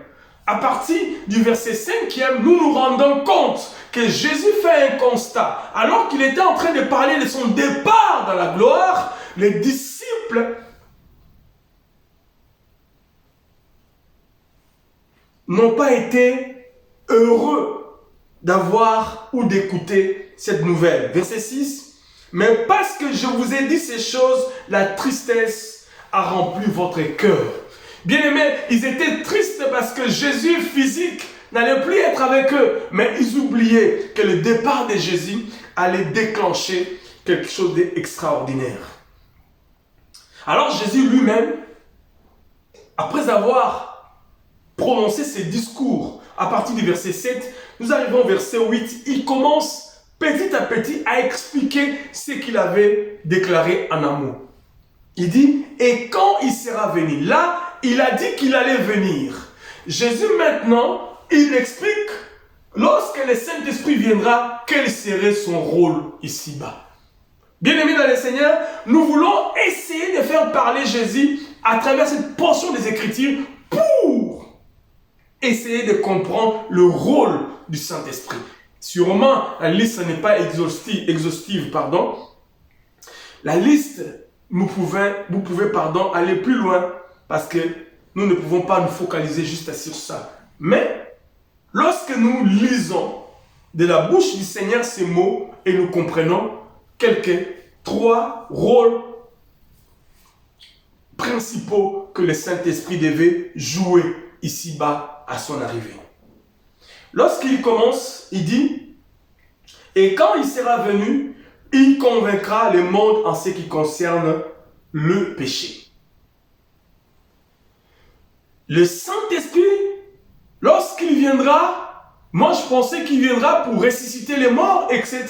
à partir du verset 5e, nous nous rendons compte que Jésus fait un constat. Alors qu'il était en train de parler de son départ dans la gloire, les disciples n'ont pas été heureux d'avoir ou d'écouter cette nouvelle. Verset 6, « Mais parce que je vous ai dit ces choses, la tristesse a rempli votre cœur. » Bien-aimés, ils étaient tristes parce que Jésus physique n'allait plus être avec eux. Mais ils oubliaient que le départ de Jésus allait déclencher quelque chose d'extraordinaire. Alors Jésus lui-même, après avoir prononcé ses discours à partir du verset 7, nous arrivons au verset 8, il commence petit à petit à expliquer ce qu'il avait déclaré en amour. Il dit, et quand il sera venu, là, il a dit qu'il allait venir. Jésus maintenant, il explique, lorsque le Saint-Esprit viendra, quel serait son rôle ici-bas. Bien-aimés dans le Seigneur, nous voulons essayer de faire parler Jésus à travers cette portion des Écritures pour essayer de comprendre le rôle du Saint-Esprit. Sûrement, la liste n'est pas exhaustive. La liste, vous pouvez aller plus loin parce que nous ne pouvons pas nous focaliser juste sur ça. Mais, lorsque nous lisons de la bouche du Seigneur ces mots et nous comprenons quelques 3 rôles principaux que le Saint-Esprit devait jouer ici-bas à son arrivée. Lorsqu'il commence, il dit, « Et quand il sera venu, il convaincra le monde en ce qui concerne le péché. » Le Saint-Esprit, lorsqu'il viendra, moi je pensais qu'il viendra pour ressusciter les morts, etc.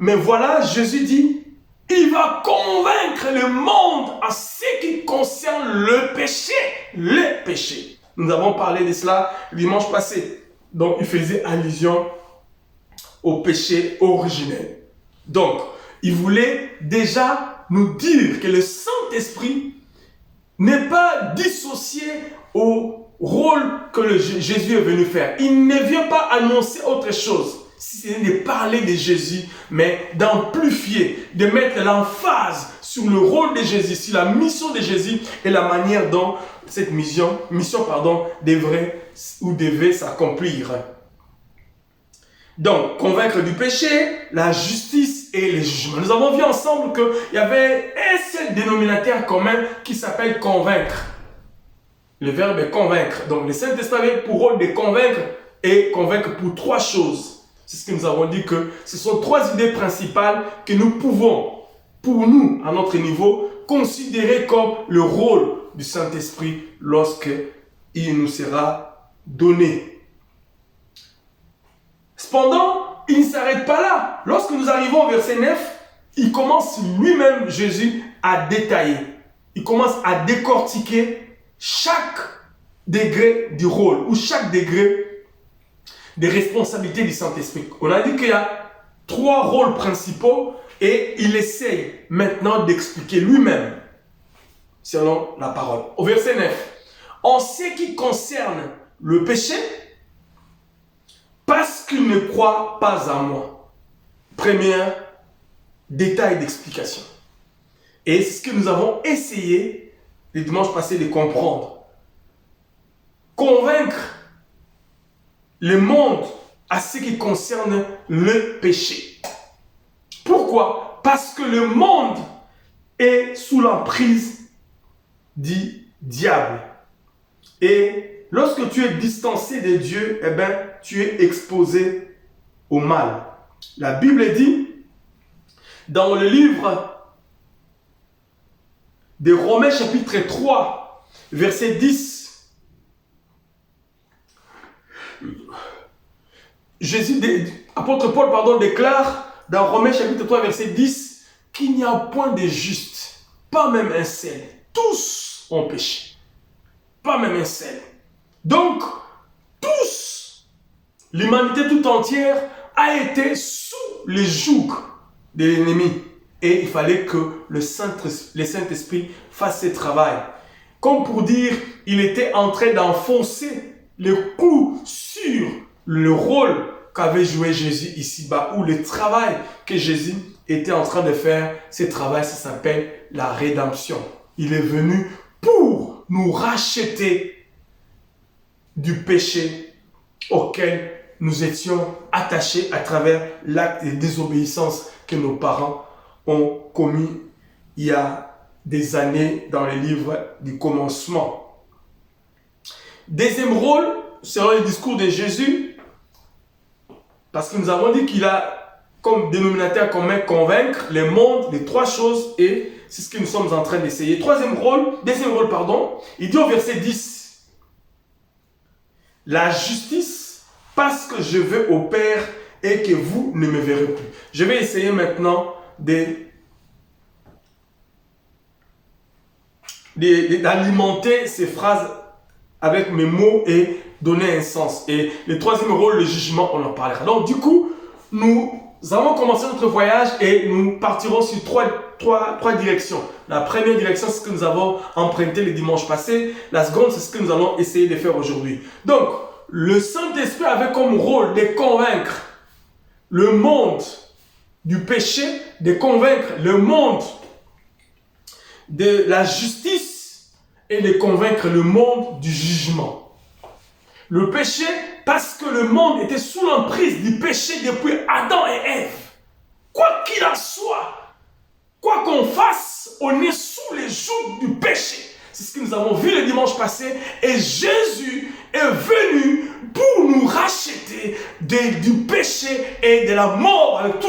Mais voilà, Jésus dit, il va convaincre le monde en ce qui concerne le péché. Le péché. Nous avons parlé de cela dimanche passé. Donc, il faisait allusion au péché originel. Donc, il voulait déjà nous dire que le Saint-Esprit n'est pas dissocié au rôle que Jésus est venu faire. Il ne vient pas annoncer autre chose. Si c'est de parler de Jésus, mais d'amplifier, de mettre l'emphase sur le rôle de Jésus, sur la mission de Jésus et la manière dont cette mission devrait ou devait s'accomplir. Donc, convaincre du péché, la justice et le jugement. Nous avons vu ensemble qu'il y avait un seul dénominateur commun qui s'appelle convaincre. Le verbe est convaincre. Donc, le Saint-Esprit avait pour rôle de convaincre et convaincre pour trois choses. C'est ce que nous avons dit, que ce sont trois idées principales que nous pouvons, pour nous, à notre niveau, considérer comme le rôle du Saint-Esprit lorsque il nous sera donné. Cependant, il ne s'arrête pas là. Lorsque nous arrivons au verset 9, il commence lui-même, Jésus, à détailler. Il commence à décortiquer chaque degré du rôle ou chaque degré des responsabilités du Saint-Esprit. On a dit qu'il y a trois rôles principaux et il essaye maintenant d'expliquer lui-même selon la parole. Au verset 9, en ce qui concerne le péché, parce qu'il ne croit pas à moi. Premier détail d'explication. Et c'est ce que nous avons essayé le dimanche passé de comprendre. Convaincre le monde à ce qui concerne le péché. Pourquoi? Parce que le monde est sous l'emprise du diable. Et lorsque tu es distancé de Dieu, eh bien, tu es exposé au mal. La Bible dit, dans le livre de Romains chapitre 3, verset 10, apôtre Paul déclare dans Romains chapitre 3, verset 10, qu'il n'y a point de juste, pas même un seul. Tous ont péché. Pas même un seul. Donc, tous, l'humanité tout entière a été sous les jougs de l'ennemi. Et il fallait que le Saint-Esprit fasse ce travail. Comme pour dire, il était en train d'enfoncer le clou sur le rôle qu'avait joué Jésus ici-bas, ou le travail que Jésus était en train de faire. Ce travail, ça s'appelle la rédemption. Il est venu pour nous racheter du péché auquel nous étions attachés à travers l'acte de désobéissance que nos parents ont commis il y a des années dans les livres du commencement. Deuxième rôle, selon le discours de Jésus, parce que nous avons dit qu'il a comme dénominateur commun convaincre le monde des trois choses, et c'est ce que nous sommes en train d'essayer. Deuxième rôle, il dit au verset 10, la justice, parce que je vais au Père et que vous ne me verrez plus. Je vais essayer maintenant d'alimenter ces phrases avec mes mots et donner un sens. Et le troisième rôle, le jugement, on en parlera. Donc du coup, nous allons commencer notre voyage et nous partirons sur trois directions. La première direction, c'est ce que nous avons emprunté le dimanche passé. La seconde, c'est ce que nous allons essayer de faire aujourd'hui. Donc, le Saint-Esprit avait comme rôle de convaincre le monde du péché, de convaincre le monde de la justice et de convaincre le monde du jugement. Le péché, parce que le monde était sous l'emprise du péché depuis Adam et Ève. Quoi qu'il en soit, quoi qu'on fasse, on est sous les jougs du péché. C'est ce que nous avons vu le dimanche passé. Et Jésus est venu pour nous racheter du péché et de la mort avec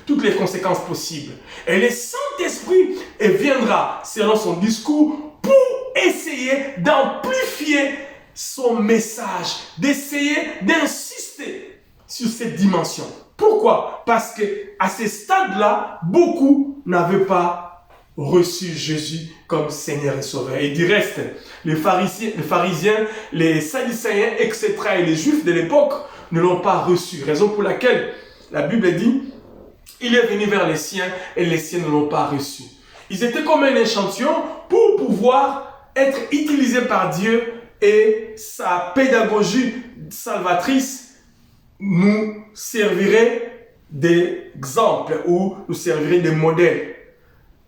toutes les conséquences possibles. Et le Saint-Esprit viendra, selon son discours, pour essayer d'amplifier son message, d'essayer d'insister sur cette dimension. Pourquoi? Parce qu'à ce stade-là, beaucoup n'avaient pas reçu Jésus comme Seigneur et Sauveur. Et du reste, les pharisiens, les sadducéens, etc. et les juifs de l'époque ne l'ont pas reçu. Raison pour laquelle la Bible dit, il est venu vers les siens et les siens ne l'ont pas reçu. Ils étaient comme un échantillon pour pouvoir être utilisés par Dieu, et sa pédagogie salvatrice nous servirait d'exemple ou nous servirait de modèle.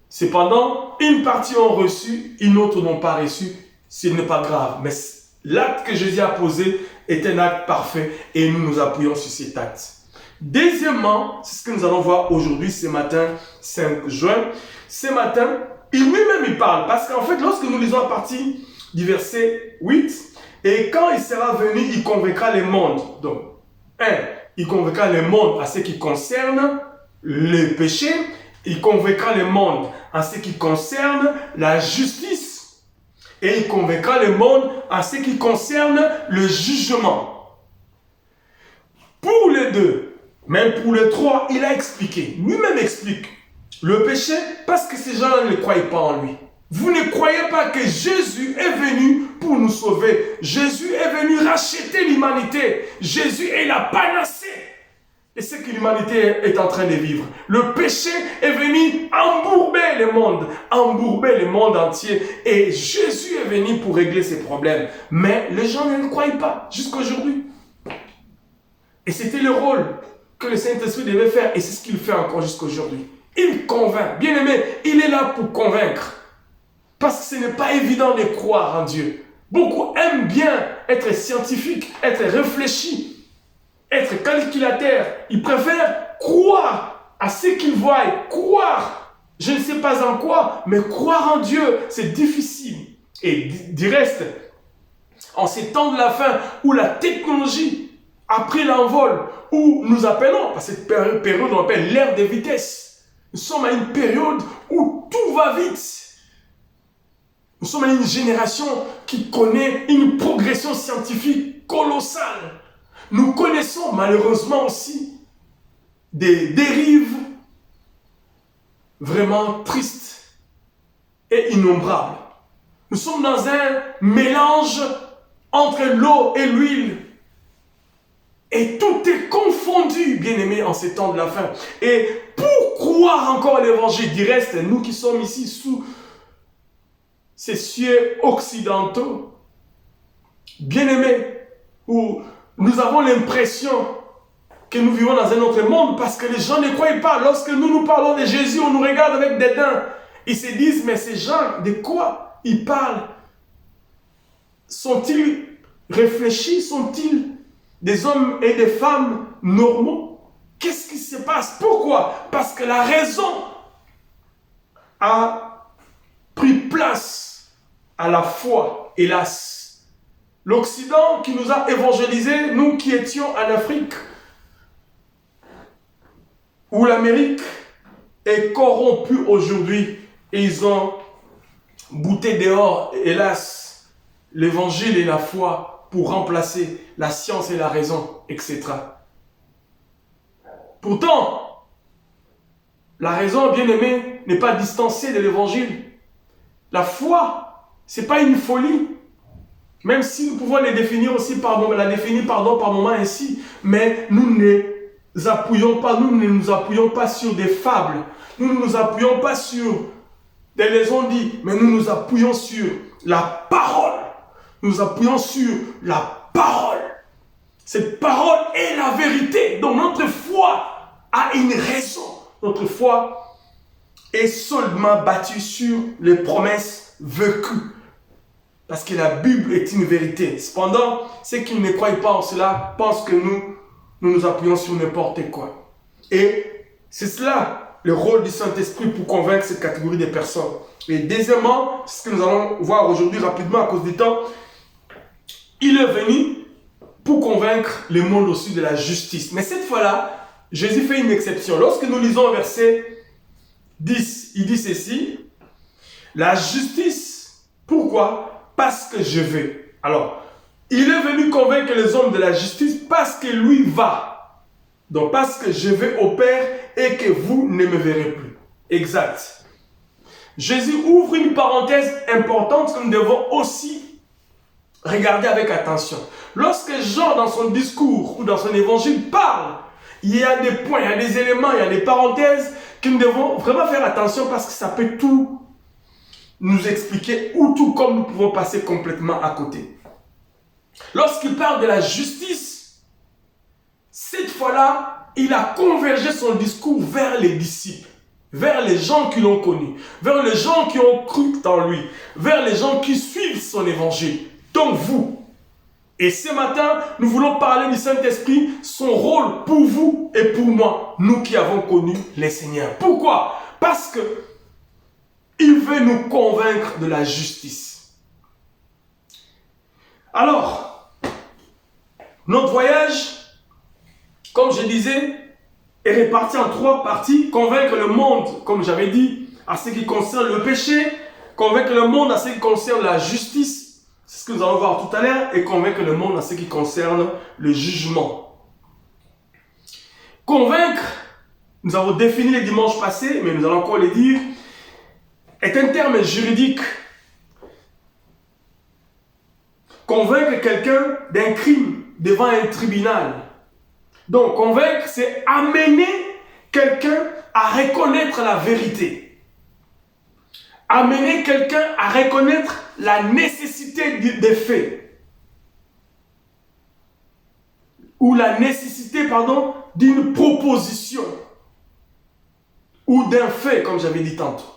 Cependant, une partie ont reçu, une autre n'ont pas reçu. Ce n'est pas grave. Mais l'acte que Jésus a posé est un acte parfait et nous nous appuyons sur cet acte. Deuxièmement, c'est ce que nous allons voir aujourd'hui, ce matin, 5 juin. Ce matin, lui-même il parle. Parce qu'en fait, lorsque nous lisons à partir du verset 8, et quand il sera venu, il convaincra les mondes. Donc, il convaincra les mondes à ce qui concerne le péché. Il convaincra les mondes en ce qui concerne la justice. Et il convaincra les mondes en ce qui concerne le jugement. Pour les deux, même pour les trois, il a expliqué. Lui-même explique le péché parce que ces gens-là ne croient pas en lui. Vous ne croyez pas que Jésus est venu pour nous sauver. Jésus est venu racheter l'humanité. Jésus est la panacée. Et c'est que l'humanité est en train de vivre. Le péché est venu embourber le monde entier. Et Jésus est venu pour régler ces problèmes. Mais les gens ne le croient pas jusqu'à aujourd'hui. Et c'était le rôle que le Saint-Esprit devait faire. Et c'est ce qu'il fait encore jusqu'à aujourd'hui. Il convainc. Bien aimé, il est là pour convaincre. Parce que ce n'est pas évident de croire en Dieu. Beaucoup aiment bien être scientifiques, être réfléchis, être calculateur. Ils préfèrent croire à ce qu'ils voient, croire, je ne sais pas en quoi, mais croire en Dieu, c'est difficile. Et du reste, en ces temps de la fin où la technologie a pris l'envol, où nous appelons, à cette période on appelle l'ère des vitesses, nous sommes à une période où tout va vite. Nous sommes à une génération qui connaît une progression scientifique colossale. Nous connaissons malheureusement aussi des dérives vraiment tristes et innombrables. Nous sommes dans un mélange entre l'eau et l'huile. Et tout est confondu, bien-aimés, en ces temps de la fin. Et pour croire encore l'évangile, du reste, nous qui sommes ici sous ces cieux occidentaux, bien-aimés, où nous avons l'impression que nous vivons dans un autre monde parce que les gens ne croient pas. Lorsque nous parlons de Jésus, on nous regarde avec dédain. Ils se disent, mais ces gens, de quoi ils parlent? Sont-ils réfléchis? Sont-ils des hommes et des femmes normaux? Qu'est-ce qui se passe? Pourquoi? Parce que la raison a pris place à la foi, hélas. L'Occident qui nous a évangélisés, nous qui étions en Afrique, où l'Amérique est corrompue aujourd'hui, et ils ont bouté dehors, hélas, l'évangile et la foi pour remplacer la science et la raison, etc. Pourtant, la raison, bien aimée, n'est pas distancée de l'évangile. La foi, ce n'est pas une folie. Même si nous pouvons la définir par moment ainsi. Mais nous ne nous appuyons pas sur des fables. Nous ne nous appuyons pas sur des raisons dites. Mais nous nous appuyons sur la parole. Nous nous appuyons sur la parole. Cette parole est la vérité. Donc notre foi a une raison. Notre foi est seulement battue sur les promesses vécues. Parce que la Bible est une vérité. Cependant, ceux qui ne croient pas en cela pensent que nous nous appuyons sur n'importe quoi. Et c'est cela le rôle du Saint-Esprit pour convaincre cette catégorie de personnes. Et deuxièmement, ce que nous allons voir aujourd'hui rapidement à cause du temps, il est venu pour convaincre le monde aussi de la justice. Mais cette fois-là, Jésus fait une exception. Lorsque nous lisons verset 10, il dit ceci, la justice, pourquoi? Parce que je vais. Alors, il est venu convaincre les hommes de la justice parce que lui va. Donc, parce que je vais au Père et que vous ne me verrez plus. Exact. Jésus ouvre une parenthèse importante que nous devons aussi regarder avec attention. Lorsque Jean, dans son discours ou dans son évangile, parle, il y a des points, il y a des éléments, il y a des parenthèses que nous devons vraiment faire attention parce que ça peut tout nous expliquer ou tout comme nous pouvons passer complètement à côté. Lorsqu'il parle de la justice, cette fois-là, il a convergé son discours vers les disciples. vers les gens qui l'ont connu, vers les gens qui ont cru en lui, vers les gens qui suivent son évangile. Donc vous. Et ce matin, nous voulons parler du Saint-Esprit, son rôle pour vous et pour moi, nous qui avons connu les Seigneurs. Pourquoi? Parce que il veut nous convaincre de la justice. Alors, notre voyage, comme je disais, est réparti en 3 parties. Convaincre le monde, comme j'avais dit, à ce qui concerne le péché. Convaincre le monde à ce qui concerne la justice. C'est ce que nous allons voir tout à l'heure. Et convaincre le monde à ce qui concerne le jugement. Convaincre, nous avons défini les dimanches passés, mais nous allons encore les dire, est un terme juridique. Convaincre quelqu'un d'un crime devant un tribunal. Donc, convaincre, c'est amener quelqu'un à reconnaître la vérité. Amener quelqu'un à reconnaître la nécessité des faits. Ou la nécessité, d'une proposition. Ou d'un fait, comme j'avais dit tantôt.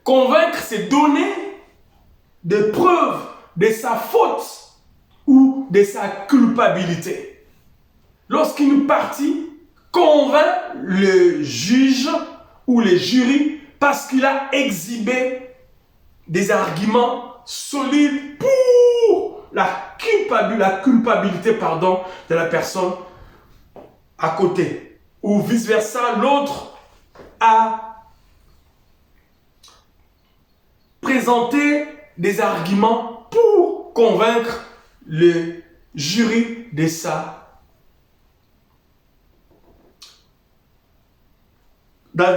Convaincre, c'est donner des preuves de sa faute ou de sa culpabilité. Lorsqu'une partie convainc le juge ou les jurys parce qu'il a exhibé des arguments solides pour la culpabilité de la personne à côté. Ou vice-versa, l'autre a présenté des arguments pour convaincre le jury de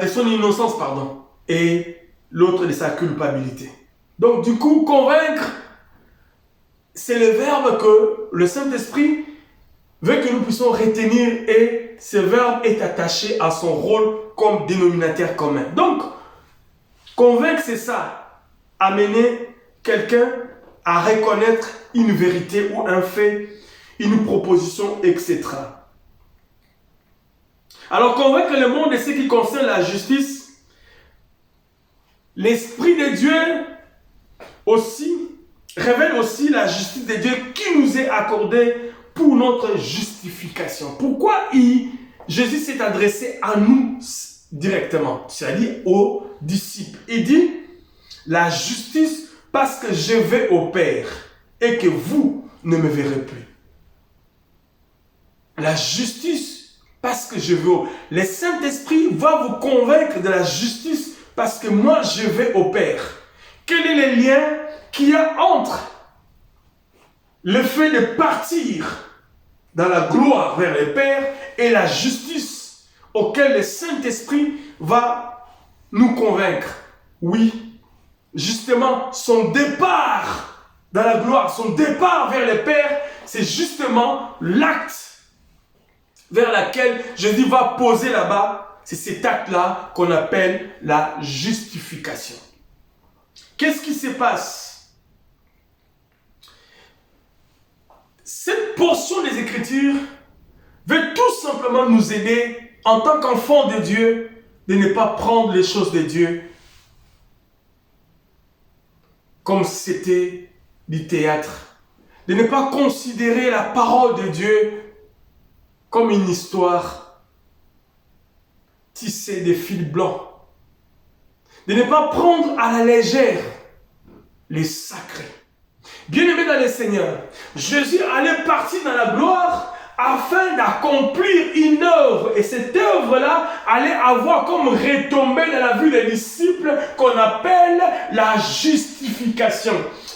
son innocence, et l'autre de sa culpabilité. Donc du coup, convaincre, c'est le verbe que le Saint-Esprit veut que nous puissions retenir, et ce verbe est attaché à son rôle comme dénominateur commun. Donc, convaincre, c'est ça, amener quelqu'un à reconnaître une vérité ou un fait, une proposition, etc. Alors, convaincre le monde de ce qui concerne la justice, l'Esprit de Dieu aussi révèle aussi la justice de Dieu qui nous est accordée pour notre justification. Pourquoi Jésus s'est adressé à nous directement, c'est-à-dire aux disciples. Il dit, la justice parce que je vais au Père et que vous ne me verrez plus. La justice parce que je vais le Saint-Esprit va vous convaincre de la justice parce que moi je vais au Père. Quel est le lien qu'il y a entre le fait de partir dans la gloire vers le Père et la justice auquel le Saint-Esprit va nous convaincre? Oui, justement, son départ dans la gloire, son départ vers le Père, c'est justement l'acte vers laquelle Jésus va poser là-bas. C'est cet acte-là qu'on appelle la justification. Qu'est-ce qui se passe? Cette portion des Écritures veut tout simplement nous aider en tant qu'enfants de Dieu de ne pas prendre les choses de Dieu comme si c'était du théâtre, de ne pas considérer la parole de Dieu comme une histoire tissée de fils blancs, de ne pas prendre à la légère les sacrés. Bien-aimés dans le Seigneur, Jésus allait partir dans la gloire afin d'accomplir une œuvre. Et cette œuvre-là allait avoir comme retombée dans la vie des disciples qu'on appelle la justification.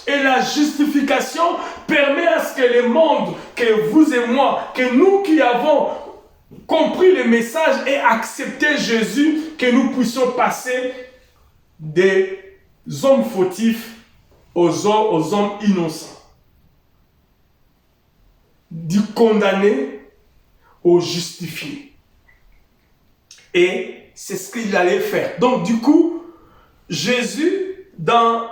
Et la justification permet à ce que le monde, que vous et moi, que nous qui avons compris le message et accepté Jésus, que nous puissions passer des hommes fautifs aux hommes innocents. Du condamné au justifié. Et c'est ce qu'il allait faire. Donc du coup, Jésus, dans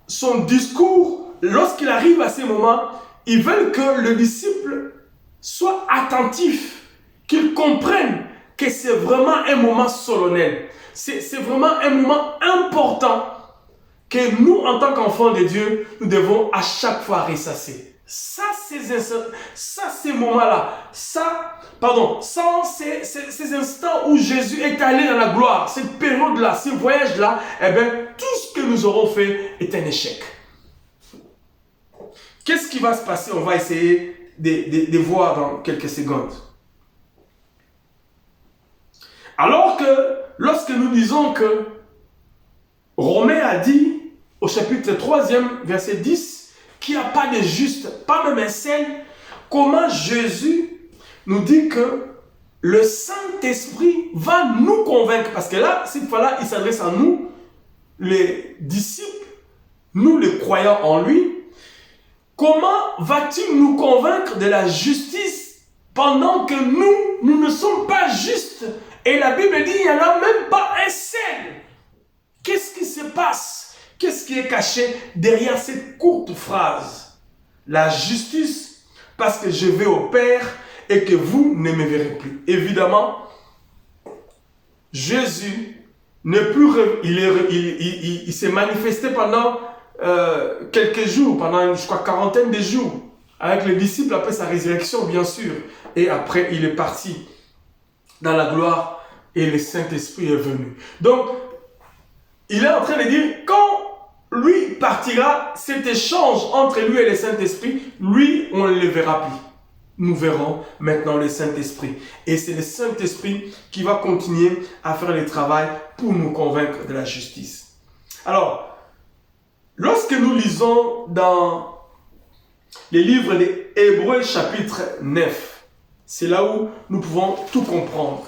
son discours, lorsqu'il arrive à ce moment, il veut que le disciple soit attentif, qu'il comprenne que c'est vraiment un moment solennel. C'est vraiment un moment important que nous, en tant qu'enfants de Dieu, nous devons à chaque fois ressasser. Ces moments-là, ces instants où Jésus est allé dans la gloire, cette période-là, ce voyage-là, eh bien, tout ce que nous aurons fait est un échec. Qu'est-ce qui va se passer? On va essayer de voir dans quelques secondes. Alors que, lorsque nous disons que Romain a dit, au chapitre 3, verset 10, qu'il n'y a pas de juste, pas même un seul, comment Jésus nous dit que le Saint-Esprit va nous convaincre, parce que là, cette fois-là, il s'adresse à nous, les disciples, nous les croyants en lui. Comment va-t-il nous convaincre de la justice pendant que nous ne sommes pas justes? Et la Bible dit, il n'y en a même pas un seul. Qu'est-ce qui se passe? Qu'est-ce qui est caché derrière cette courte phrase? La justice, parce que je vais au Père et que vous ne me verrez plus. Évidemment, Jésus n'est plus... Il s'est manifesté pendant quelques jours, pendant, je crois, quarantaine de jours, avec les disciples après sa résurrection, bien sûr. Et après, il est parti dans la gloire et le Saint-Esprit est venu. Donc, il est en train de dire, quand lui partira, cet échange entre lui et le Saint-Esprit, lui, on ne le verra plus. Nous verrons maintenant le Saint-Esprit. Et c'est le Saint-Esprit qui va continuer à faire le travail pour nous convaincre de la justice. Alors, lorsque nous lisons dans les livres des Hébreux chapitre 9, c'est là où nous pouvons tout comprendre.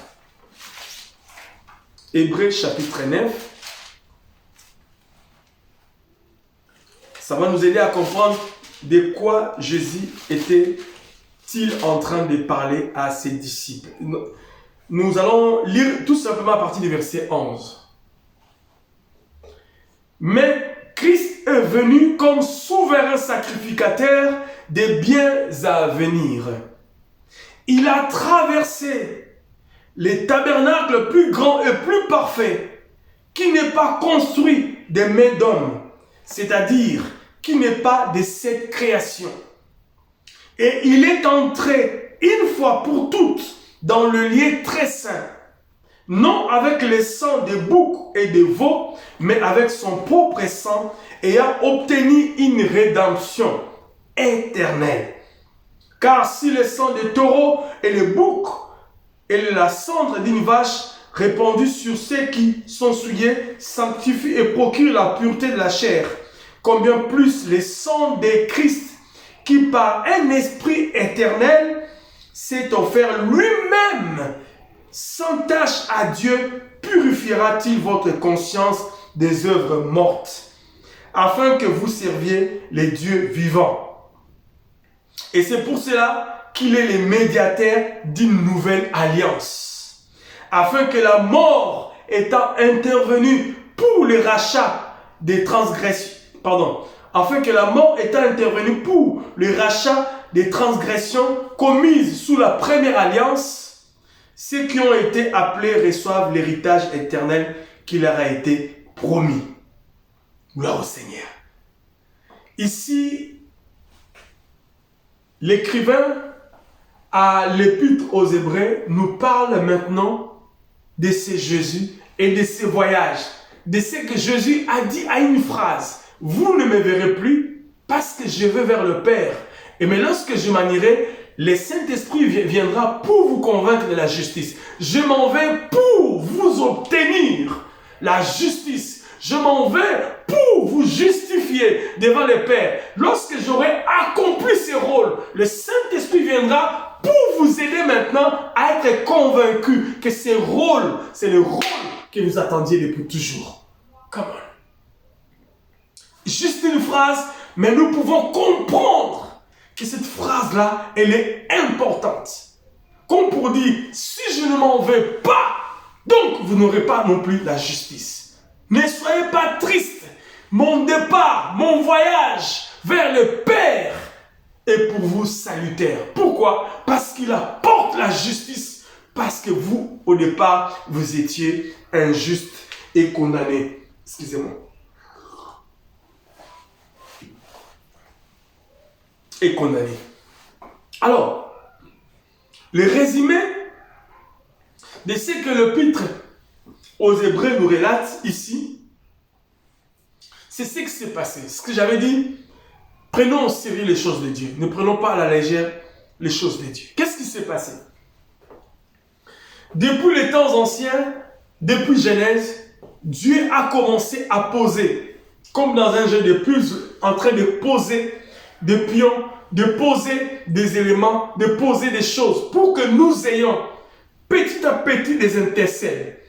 Hébreux chapitre 9, ça va nous aider à comprendre de quoi Jésus était-il en train de parler à ses disciples. Nous allons lire tout simplement à partir du verset 11. Mais Christ est venu comme souverain sacrificateur des biens à venir. Il a traversé les tabernacles plus grands et plus parfaits, qui n'est pas construit des mains d'hommes, c'est-à-dire qui n'est pas de cette création. Et il est entré une fois pour toutes dans le lieu très saint, non avec le sang des boucs et des veaux, mais avec son propre sang, et a obtenu une rédemption éternelle. Car si le sang des taureaux et les boucs et la cendre d'une vache répandue sur ceux qui sont souillés sanctifie et procure la pureté de la chair, combien plus le sang de Christ, qui par un esprit éternel s'est offert lui-même sans tâche à Dieu, purifiera-t-il votre conscience des œuvres mortes, afin que vous serviez les dieux vivants. Et c'est pour cela qu'il est le médiateur d'une nouvelle alliance, afin que la mort étant intervenue pour le rachat des transgressions, afin que la mort étant intervenue pour le rachat des transgressions commises sous la première alliance, ceux qui ont été appelés reçoivent l'héritage éternel qui leur a été promis. Gloire au Seigneur. Ici, l'écrivain à l'épître aux Hébreux nous parle maintenant de ce Jésus et de ce voyage, de ce que Jésus a dit à une phrase. Vous ne me verrez plus parce que je vais vers le Père. Et mais lorsque je m'en irai, le Saint-Esprit viendra pour vous convaincre de la justice. Je m'en vais pour vous obtenir la justice. Je m'en vais pour vous justifier devant le Père. Lorsque j'aurai accompli ce rôle, le Saint-Esprit viendra pour vous aider maintenant à être convaincu que ce rôle, c'est le rôle que vous attendiez depuis toujours. Come on. Juste une phrase, mais nous pouvons comprendre que cette phrase-là, elle est importante. Comme pour dire, si je ne m'en vais pas, donc vous n'aurez pas non plus la justice. Ne soyez pas tristes. Mon départ, mon voyage vers le Père est pour vous salutaire. Pourquoi? Parce qu'il apporte la justice parce que vous, au départ, vous étiez injuste et condamné. Excusez-moi. Et condamné. Alors, le résumé de ce que l'Épître aux Hébreux nous relate ici, c'est ce qui s'est passé. Ce que j'avais dit, prenons au sérieux les choses de Dieu. Ne prenons pas à la légère les choses de Dieu. Qu'est-ce qui s'est passé? Depuis les temps anciens, depuis Genèse, Dieu a commencé à poser, comme dans un jeu de puzzle, en train de poser des pions, de poser des éléments, de poser des choses pour que nous ayons petit à petit des intercelles,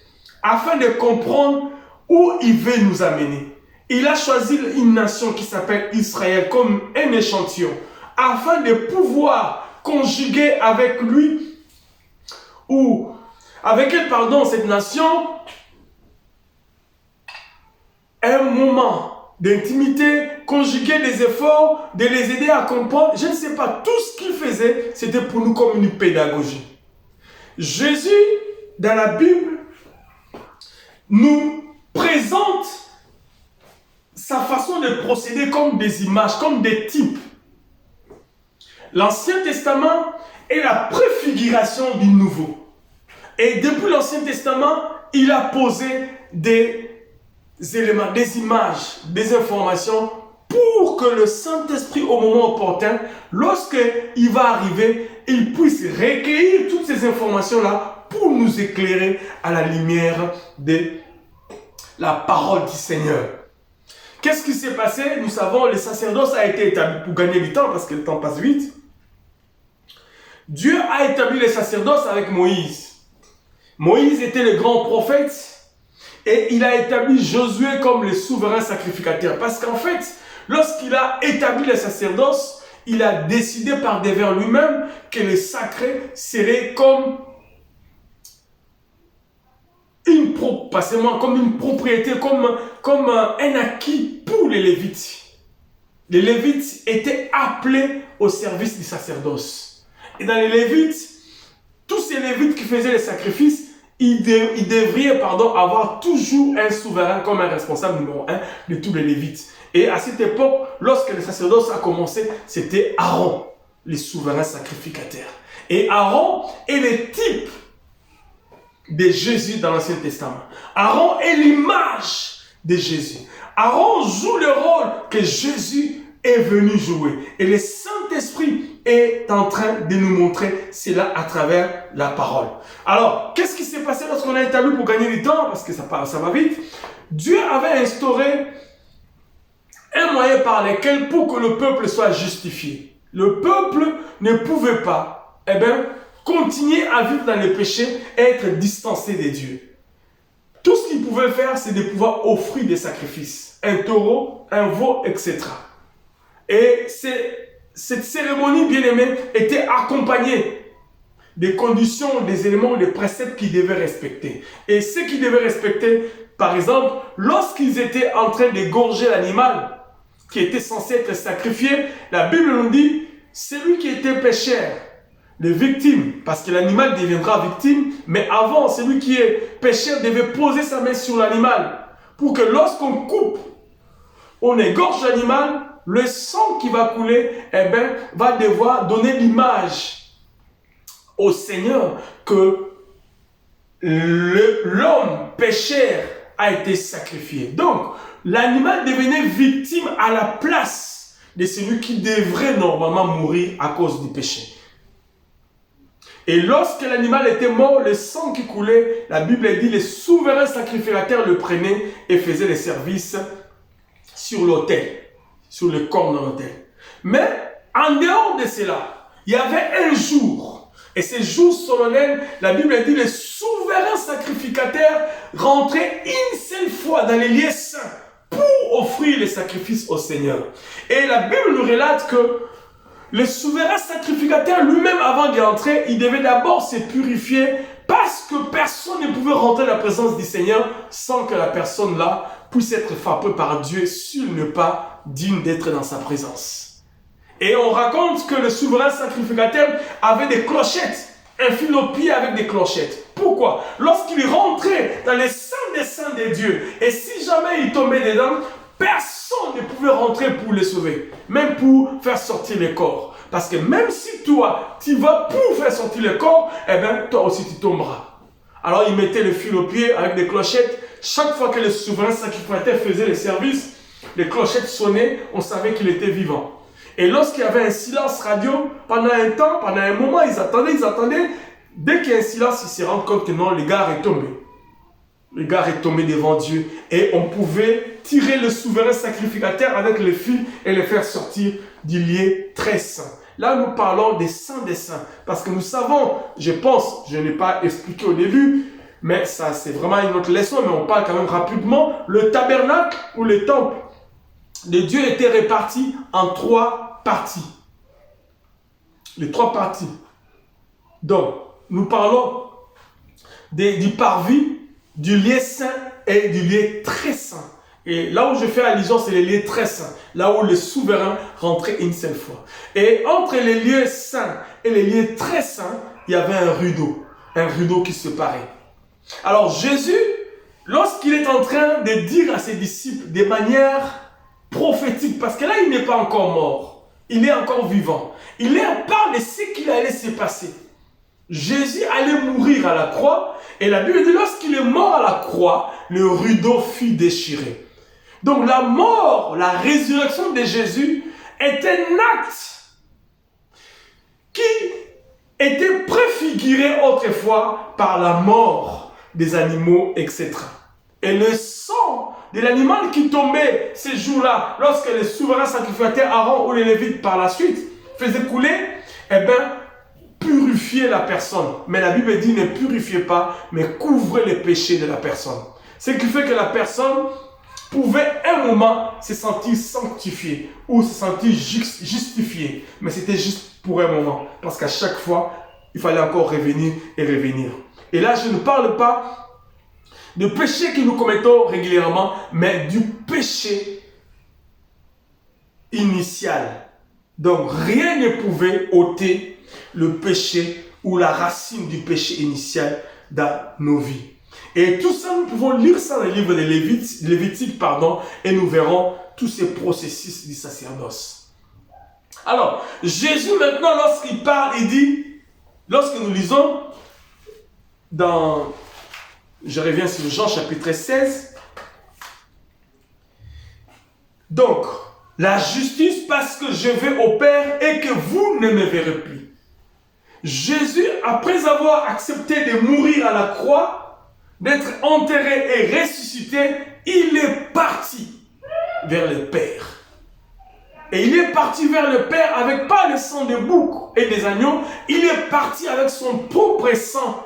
afin de comprendre où il veut nous amener. Il a choisi une nation qui s'appelle Israël comme un échantillon, afin de pouvoir conjuguer avec lui, ou avec elle, pardon, cette nation, un moment d'intimité, conjuguer des efforts, de les aider à comprendre. Je ne sais pas, tout ce qu'il faisait, c'était pour nous comme une pédagogie. Jésus, dans la Bible, nous présente sa façon de procéder comme des images, comme des types. L'Ancien Testament est la préfiguration du Nouveau. Et depuis l'Ancien Testament, il a posé des éléments, des images, des informations pour que le Saint-Esprit, au moment opportun, lorsqu'il va arriver, il puisse recueillir toutes ces informations-là pour nous éclairer à la lumière de la parole du Seigneur. Qu'est-ce qui s'est passé? Nous savons, le sacerdoce a été établi pour gagner du temps, parce que le temps passe vite. Dieu a établi le sacerdoce avec Moïse. Moïse était le grand prophète et il a établi Josué comme le souverain sacrificateur. Parce qu'en fait, lorsqu'il a établi le sacerdoce, il a décidé par devers lui-même que le sacré serait comme une propriété, comme un acquis pour les Lévites. Les Lévites étaient appelés au service du sacerdoce. Et dans les Lévites, tous ces Lévites qui faisaient les sacrifices, ils devraient avoir toujours un souverain comme un responsable numéro 1 de tous les Lévites. Et à cette époque, lorsque le sacerdoce a commencé, c'était Aaron, le souverain sacrificateur. Et Aaron est le type de Jésus dans l'Ancien Testament. Aaron est l'image de Jésus. Aaron joue le rôle que Jésus est venu jouer. Et le Saint-Esprit est en train de nous montrer cela à travers la parole. Alors, qu'est-ce qui s'est passé lorsqu'on a établi pour gagner du temps? Parce que ça va vite. Dieu avait instauré un moyen par lequel pour que le peuple soit justifié. Le peuple ne pouvait pas, continuer à vivre dans le péché et être distancé de Dieu. Tout ce qu'il pouvait faire, c'est de pouvoir offrir des sacrifices. Un taureau, un veau, etc. Et cette cérémonie, bien aimée, était accompagnée des conditions, des éléments, des préceptes qu'ils devaient respecter. Et ce qu'ils devaient respecter, par exemple, lorsqu'ils étaient en train d'égorger l'animal qui était censé être sacrifié, la Bible nous dit, celui qui était pécheur, les victimes, parce que l'animal deviendra victime, mais avant, celui qui est pécheur devait poser sa main sur l'animal, pour que lorsqu'on coupe, on égorge l'animal, le sang qui va couler, va devoir donner l'image au Seigneur que l'homme pécheur a été sacrifié. Donc, l'animal devenait victime à la place de celui qui devrait normalement mourir à cause du péché. Et lorsque l'animal était mort, le sang qui coulait, la Bible dit, les souverains sacrificateurs le prenaient et faisaient les services sur l'autel, sur le corps de l'autel. Mais en dehors de cela, il y avait un jour, et ce jour solennel, la Bible dit, les souverains sacrificateurs rentraient une seule fois dans les lieux saints pour offrir les sacrifices au Seigneur. Et la Bible nous relate que le souverain sacrificateur lui-même, avant d'y entrer, il devait d'abord se purifier parce que personne ne pouvait rentrer dans la présence du Seigneur sans que la personne-là puisse être frappée par Dieu s'il n'est pas digne d'être dans sa présence. Et on raconte que le souverain sacrificateur avait des clochettes un fil au pied avec des clochettes. Pourquoi? Lorsqu'il rentrait dans les saints des saints des dieux, et si jamais il tombait dedans, personne ne pouvait rentrer pour les sauver, même pour faire sortir les corps. Parce que même si toi, tu vas pour faire sortir le corps, eh bien, toi aussi tu tomberas. Alors il mettait le fil au pied avec des clochettes. Chaque fois que le souverain sacrificateur faisait le service, les clochettes sonnaient, on savait qu'il était vivant. Et lorsqu'il y avait un silence radio, pendant un temps, pendant un moment, ils attendaient. Dès qu'il y a un silence, ils se rendent compte que non, le gars est tombé. Le gars est tombé devant Dieu. Et on pouvait tirer le souverain sacrificateur avec le fil et le faire sortir du lieu très saint. Là, nous parlons des saints des saints. Parce que nous savons, je pense, je n'ai pas expliqué au début, mais ça c'est vraiment une autre leçon, mais on parle quand même rapidement. Le tabernacle ou le temple de Dieu était réparti en 3 parties. Les 3 parties. Donc, nous parlons du parvis, du lieu saint et du lieu très saint. Et là où je fais allusion, c'est les lieux très saints, là où le souverain rentrait une seule fois. Et entre les lieux saints et les lieux très saints, il y avait un rideau qui séparait. Alors Jésus, lorsqu'il est en train de dire à ses disciples de manière prophétique, parce que là il n'est pas encore mort, il est encore vivant, il leur parle de ce qu'il allait se passer. Jésus allait mourir à la croix, et la Bible dit lorsqu'il est mort à la croix, le rideau fut déchiré. Donc la mort, la résurrection de Jésus est un acte qui était préfiguré autrefois par la mort des animaux, etc. Et le sang de l'animal qui tombait ces jours-là, lorsque les souverains sacrificateurs Aaron ou les Lévites par la suite faisaient couler, eh bien, purifier la personne. Mais la Bible dit ne purifiez pas, mais couvrez les péchés de la personne. Ce qui fait que la personne pouvait un moment se sentir sanctifié ou se sentir justifié. Mais c'était juste pour un moment. Parce qu'à chaque fois, il fallait encore revenir et revenir. Et là, je ne parle pas de péché que nous commettons régulièrement, mais du péché initial. Donc, rien ne pouvait ôter le péché ou la racine du péché initial dans nos vies. Et tout ça, nous pouvons lire ça dans le livre de Lévitique, et nous verrons tous ces processus du sacerdoce. Alors, Jésus maintenant, lorsqu'il parle, il dit, lorsque nous lisons je reviens sur Jean chapitre 16, donc, la justice parce que je vais au Père et que vous ne me verrez plus. Jésus, après avoir accepté de mourir à la croix, d'être enterré et ressuscité, il est parti vers le Père. Et il est parti vers le Père avec pas le sang des boucs et des agneaux, il est parti avec son propre sang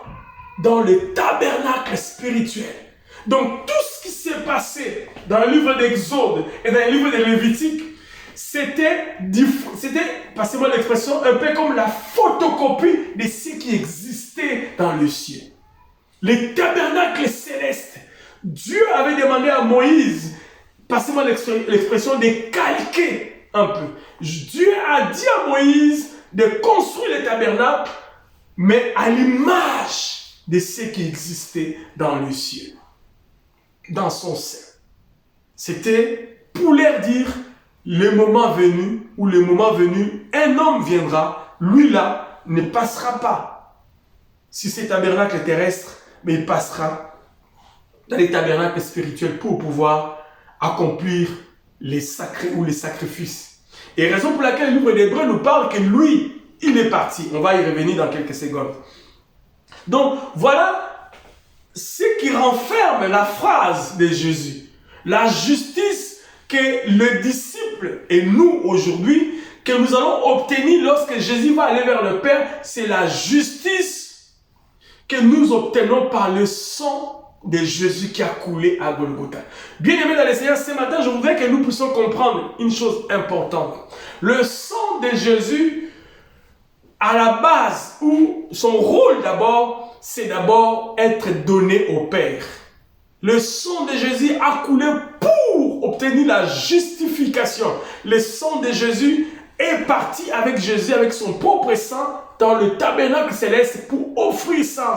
dans le tabernacle spirituel. Donc tout ce qui s'est passé dans le livre d'Exode et dans le livre de Lévitique, c'était, passez-moi l'expression, un peu comme la photocopie de ce qui existait dans le ciel. Les tabernacles célestes. Dieu avait demandé à Moïse, passez-moi l'expression, de calquer un peu. Dieu a dit à Moïse de construire les tabernacles, mais à l'image de ce qui existait dans le ciel, dans son sein. C'était pour leur dire, le moment venu, un homme viendra, lui là, ne passera pas sur ces tabernacles terrestres, mais il passera dans les tabernacles spirituels pour pouvoir accomplir les sacrés ou les sacrifices. Et raison pour laquelle le livre d'Hébreux nous parle que lui, il est parti. On va y revenir dans quelques secondes. Donc, voilà ce qui renferme la phrase de Jésus. La justice que le disciple et nous aujourd'hui, que nous allons obtenir lorsque Jésus va aller vers le Père, c'est la justice que nous obtenons par le sang de Jésus qui a coulé à Golgotha. Bien aimés dans le Seigneur, ce matin, je voudrais que nous puissions comprendre une chose importante. Le sang de Jésus, à la base, ou son rôle d'abord, c'est d'abord être donné au Père. Le sang de Jésus a coulé pour obtenir la justification. Le sang de Jésus est parti avec Jésus, avec son propre sang, dans le tabernacle céleste pour offrir ça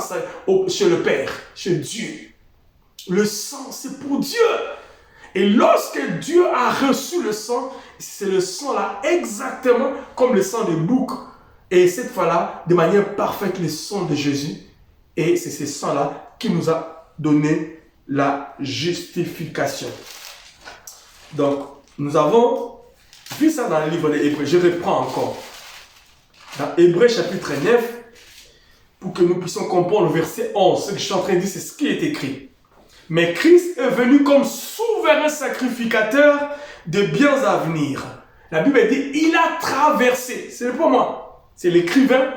chez le Père, chez Dieu. Le sang, c'est pour Dieu. Et lorsque Dieu a reçu le sang, c'est le sang là exactement comme le sang de bouc. Et cette fois-là, de manière parfaite, le sang de Jésus. Et c'est ce sang-là qui nous a donné la justification. Donc, nous avons vu ça dans le livre des Hébreux. Je reprends encore. Dans Hébreux chapitre 9, pour que nous puissions comprendre le verset 11. Ce que je suis en train de dire, c'est ce qui est écrit. Mais Christ est venu comme souverain sacrificateur de biens à venir. La Bible dit, il a traversé. Ce n'est pas moi. C'est l'écrivain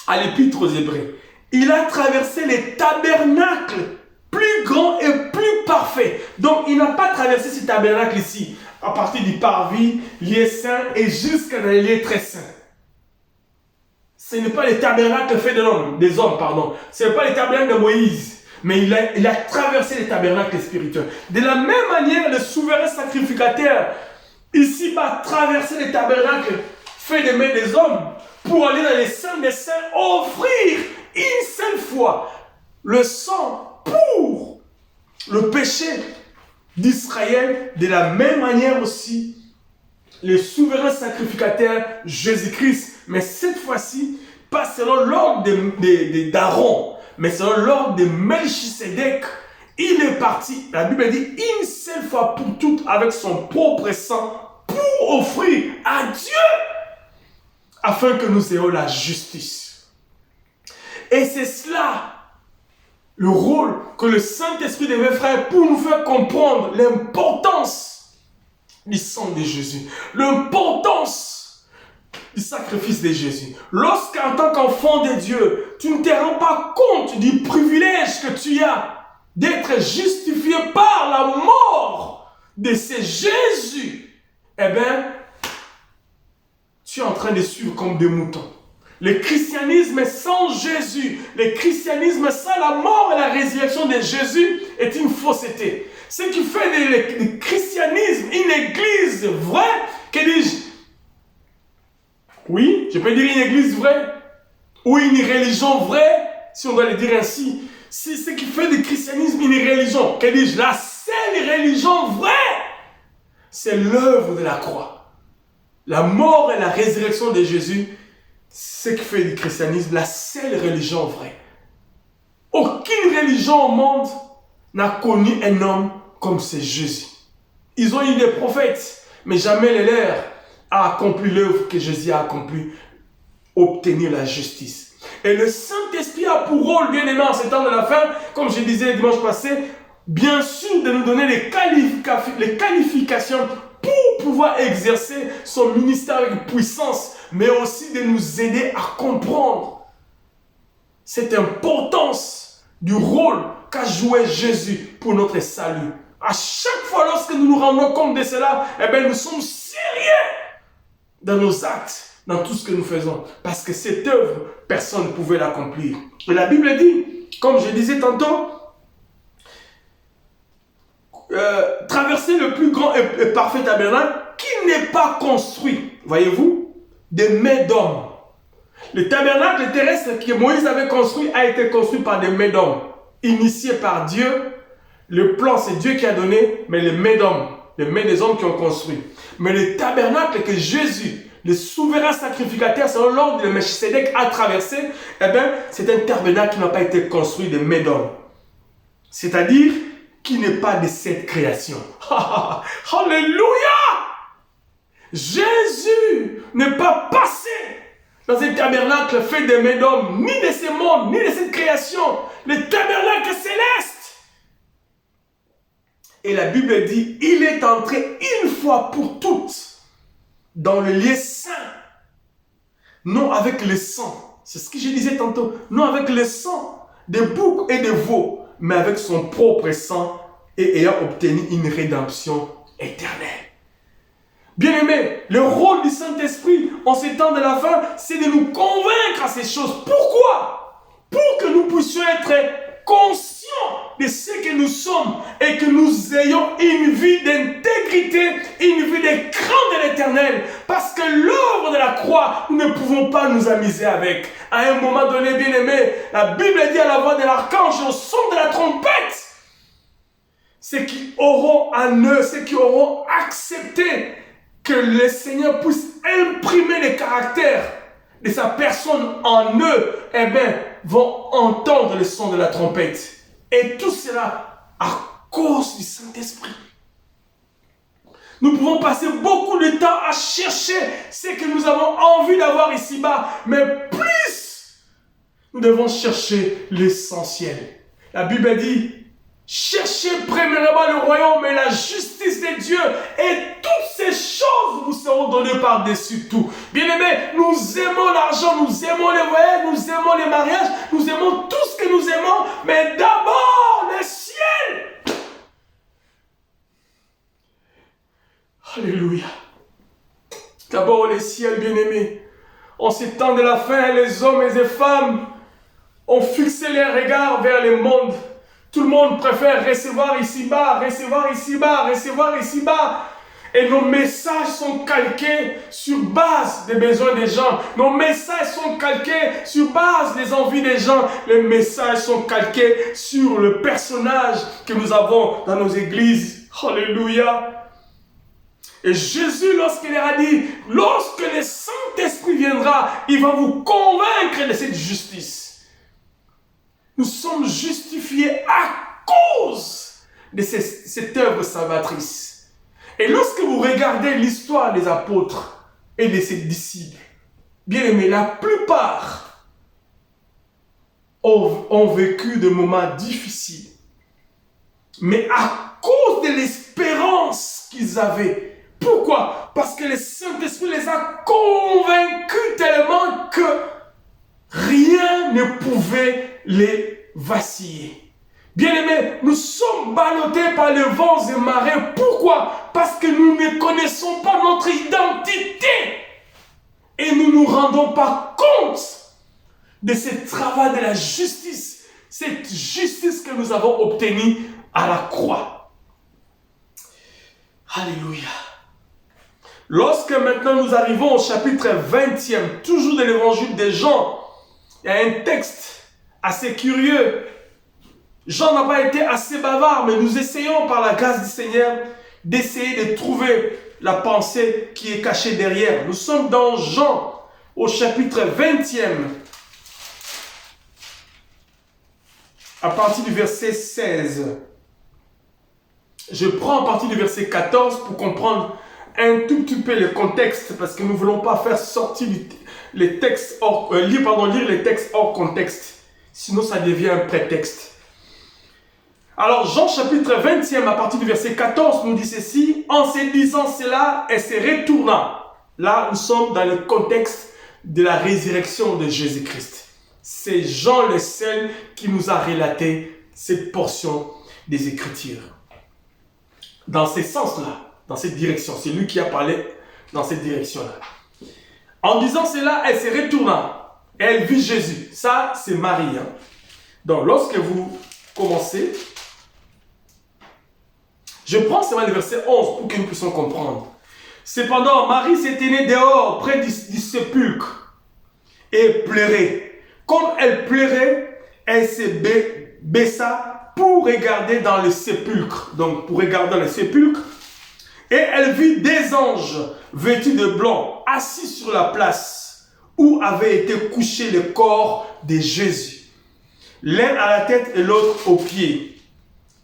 à l'épître aux Hébreux. Il a traversé les tabernacles plus grands et plus parfaits. Donc, il n'a pas traversé ces tabernacles ici, à partir du parvis, lieu saint et jusqu'à les lieux très saints. Ce n'est pas les tabernacles faits des hommes, pardon. Ce n'est pas les tabernacles de Moïse. Mais il a traversé les tabernacles spirituels. De la même manière, le souverain sacrificateur, ici, va traverser les tabernacles faits des mains des hommes pour aller dans les saints des saints, offrir une seule fois le sang pour le péché d'Israël. De la même manière aussi, le souverain sacrificateur Jésus-Christ, mais cette fois-ci, pas selon l'ordre d'Aaron, mais selon l'ordre de Melchisédek, il est parti, la Bible dit, une seule fois pour toutes avec son propre sang pour offrir à Dieu, afin que nous ayons la justice. Et c'est cela, le rôle que le Saint-Esprit devait faire pour nous faire comprendre l'importance du sang de Jésus, l'importance du sacrifice de Jésus. Lorsqu'en tant qu'enfant de Dieu, tu ne te rends pas compte du privilège que tu as d'être justifié par la mort de ce Jésus, eh bien, tu es en train de suivre comme des moutons. Le christianisme sans Jésus, le christianisme sans la mort et la résurrection de Jésus est une fausseté. Ce qui fait du christianisme une église vraie, que dis-je? Oui, je peux dire une église vraie, ou une religion vraie, si on doit le dire ainsi. C'est ce qui fait du christianisme une religion. Que dis-je? La seule religion vraie, c'est l'œuvre de la croix. La mort et la résurrection de Jésus, c'est ce qui fait du christianisme la seule religion vraie. Aucune religion au monde n'a connu un homme comme c'est Jésus. Ils ont eu des prophètes, mais jamais le leur a accompli l'œuvre que Jésus a accomplie, obtenir la justice. Et le Saint-Esprit a pour rôle, bien aimé, en ces temps de la fin, comme je disais dimanche passé, bien sûr de nous donner les qualifications pour pouvoir exercer son ministère avec puissance, mais aussi de nous aider à comprendre cette importance du rôle qu'a joué Jésus pour notre salut. À chaque fois lorsque nous nous rendons compte de cela, eh bien, nous sommes sérieux dans nos actes, dans tout ce que nous faisons. Parce que cette œuvre, personne ne pouvait l'accomplir. Et la Bible dit, comme je disais tantôt, traverser le plus grand et parfait tabernacle qui n'est pas construit, voyez-vous, des mains d'hommes. Le tabernacle terrestre que Moïse avait construit a été construit par des mains d'hommes, initié par Dieu. Le plan, c'est Dieu qui a donné, mais les mains d'hommes, les mains des hommes qui ont construit. Mais le tabernacle que Jésus, le souverain sacrificateur, selon l'ordre de Melchisédek, a traversé, eh bien, c'est un tabernacle qui n'a pas été construit de mains d'hommes. C'est-à-dire qui n'est pas de cette création. Alléluia! Jésus n'est pas passé dans un tabernacle fait de mains d'hommes, ni de ce monde, ni de cette création. Le tabernacle céleste. Et la Bible dit, il est entré une fois pour toutes dans le lieu saint. Non avec le sang. C'est ce que je disais tantôt. Non avec le sang de boucs et de veaux, mais avec son propre sang et ayant obtenu une rédemption éternelle. Bien-aimés, le rôle du Saint-Esprit en ces temps de la fin, c'est de nous convaincre à ces choses. Pourquoi? Pour que nous puissions être conscients de ce que nous sommes et que nous ayons une vie d'intégrité, une vie de crainte de l'Éternel. Parce que l'œuvre de la croix, nous ne pouvons pas nous amuser avec. À un moment donné, bien aimé, la Bible dit à la voix de l'archange, au son de la trompette, ceux qui auront en eux, ceux qui auront accepté que le Seigneur puisse imprimer le caractère de sa personne en eux, eh bien, vont entendre le son de la trompette. Et tout cela à cause du Saint-Esprit. Nous pouvons passer beaucoup de temps à chercher ce que nous avons envie d'avoir ici-bas, mais plus nous devons chercher l'essentiel. La Bible dit, cherchez premièrement le royaume et la justice de Dieu, et toutes ces choses vous seront données par-dessus tout. Bien-aimés, nous aimons l'argent, nous aimons les voyages, nous aimons les mariages, nous aimons tout ce que nous aimons, mais d'abord le ciel. Alléluia. D'abord le ciel, bien-aimés. En ces temps de la fin, les hommes et les femmes ont fixé les regards vers le monde. Tout le monde préfère recevoir ici-bas, recevoir ici-bas, recevoir ici-bas. Et nos messages sont calqués sur base des besoins des gens. Nos messages sont calqués sur base des envies des gens. Les messages sont calqués sur le personnage que nous avons dans nos églises. Alléluia. Et Jésus, lorsqu'il leur a dit, lorsque le Saint-Esprit viendra, il va vous convaincre de cette justice. Nous sommes justifiés à cause de cette œuvre salvatrice. Et lorsque vous regardez l'histoire des apôtres et de ses disciples, bien aimés, la plupart ont vécu des moments difficiles. Mais à cause de l'espérance qu'ils avaient. Pourquoi? Parce que le Saint-Esprit les a convaincus tellement que rien ne pouvait les vaciller. Bien-aimés, nous sommes ballottés par les vents et marées. Pourquoi? Parce que nous ne connaissons pas notre identité. Et nous ne nous rendons pas compte de ce travail de la justice. Cette justice que nous avons obtenue à la croix. Alléluia. Lorsque maintenant nous arrivons au chapitre 20e, toujours de l'évangile de Jean, il y a un texte assez curieux. Jean n'a pas été assez bavard, mais nous essayons par la grâce du Seigneur d'essayer de trouver la pensée qui est cachée derrière. Nous sommes dans Jean au chapitre 20e, à partir du verset 16. Je prends à partir du verset 14 pour comprendre un tout petit peu le contexte, parce que nous ne voulons pas faire sortir les textes lire les textes hors contexte. Sinon, ça devient un prétexte. Alors, Jean chapitre 20e, à partir du verset 14, nous dit ceci. En se disant cela, elle se retourna. Là, nous sommes dans le contexte de la résurrection de Jésus-Christ. C'est Jean le seul qui nous a relaté cette portion des Écritures. Dans ce sens-là, dans cette direction. C'est lui qui a parlé dans cette direction-là. En disant cela, elle se retourna et elle vit Jésus. Ça, c'est Marie. Donc, lorsque vous commencez, je prends seulement le verset 11 pour que nous puissions comprendre. Cependant, Marie s'est tenue dehors, près du sépulcre, et pleurait. Comme elle pleurait, elle se baissa pour regarder dans le sépulcre. Donc, pour regarder dans le sépulcre, et elle vit des anges vêtus de blanc, assis sur la place où avait été couché le corps de Jésus. L'un à la tête et l'autre aux pieds.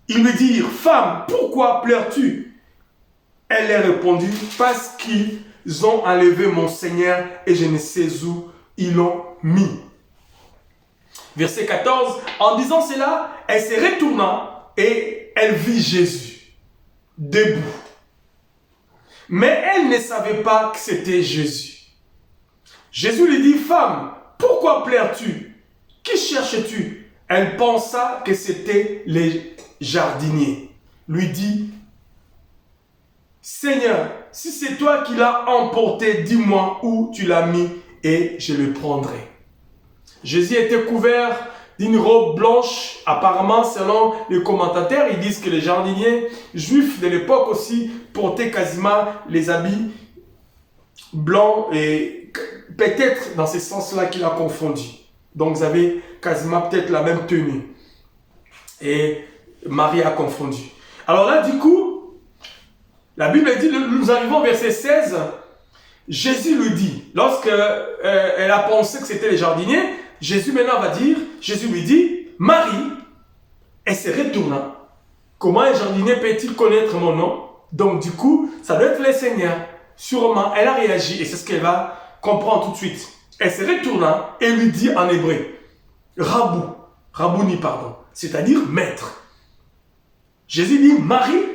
Ils lui dirent, « Femme, pourquoi pleures-tu » Elle leur répondit, « Parce qu'ils ont enlevé mon Seigneur et je ne sais où ils l'ont mis. » Verset 14, en disant cela, elle se retourna et elle vit Jésus, debout. Mais elle ne savait pas que c'était Jésus. Jésus lui dit, « Femme, pourquoi pleures-tu? Qui cherches-tu » Elle pensa que c'était les jardiniers. Lui dit, « Seigneur, si c'est toi qui l'as emporté, dis-moi où tu l'as mis et je le prendrai. » Jésus était couvert d'une robe blanche. Apparemment, selon les commentateurs, ils disent que les jardiniers juifs de l'époque aussi portaient quasiment les habits blancs, et peut-être dans ce sens-là qu'il a confondu. Donc, vous avez quasiment peut-être la même tenue. Et Marie a confondu. Alors là, du coup, la Bible dit, nous arrivons au verset 16, Jésus lui dit, lorsque elle a pensé que c'était les jardiniers, Jésus lui dit, Marie, elle se retourna. Comment un jardinier peut-il connaître mon nom? Donc du coup, ça doit être le Seigneur. Sûrement, elle a réagi, et c'est ce qu'elle va comprendre tout de suite. Elle se retourna et lui dit en hébreu, Rabouni, c'est-à-dire maître. Jésus dit Marie,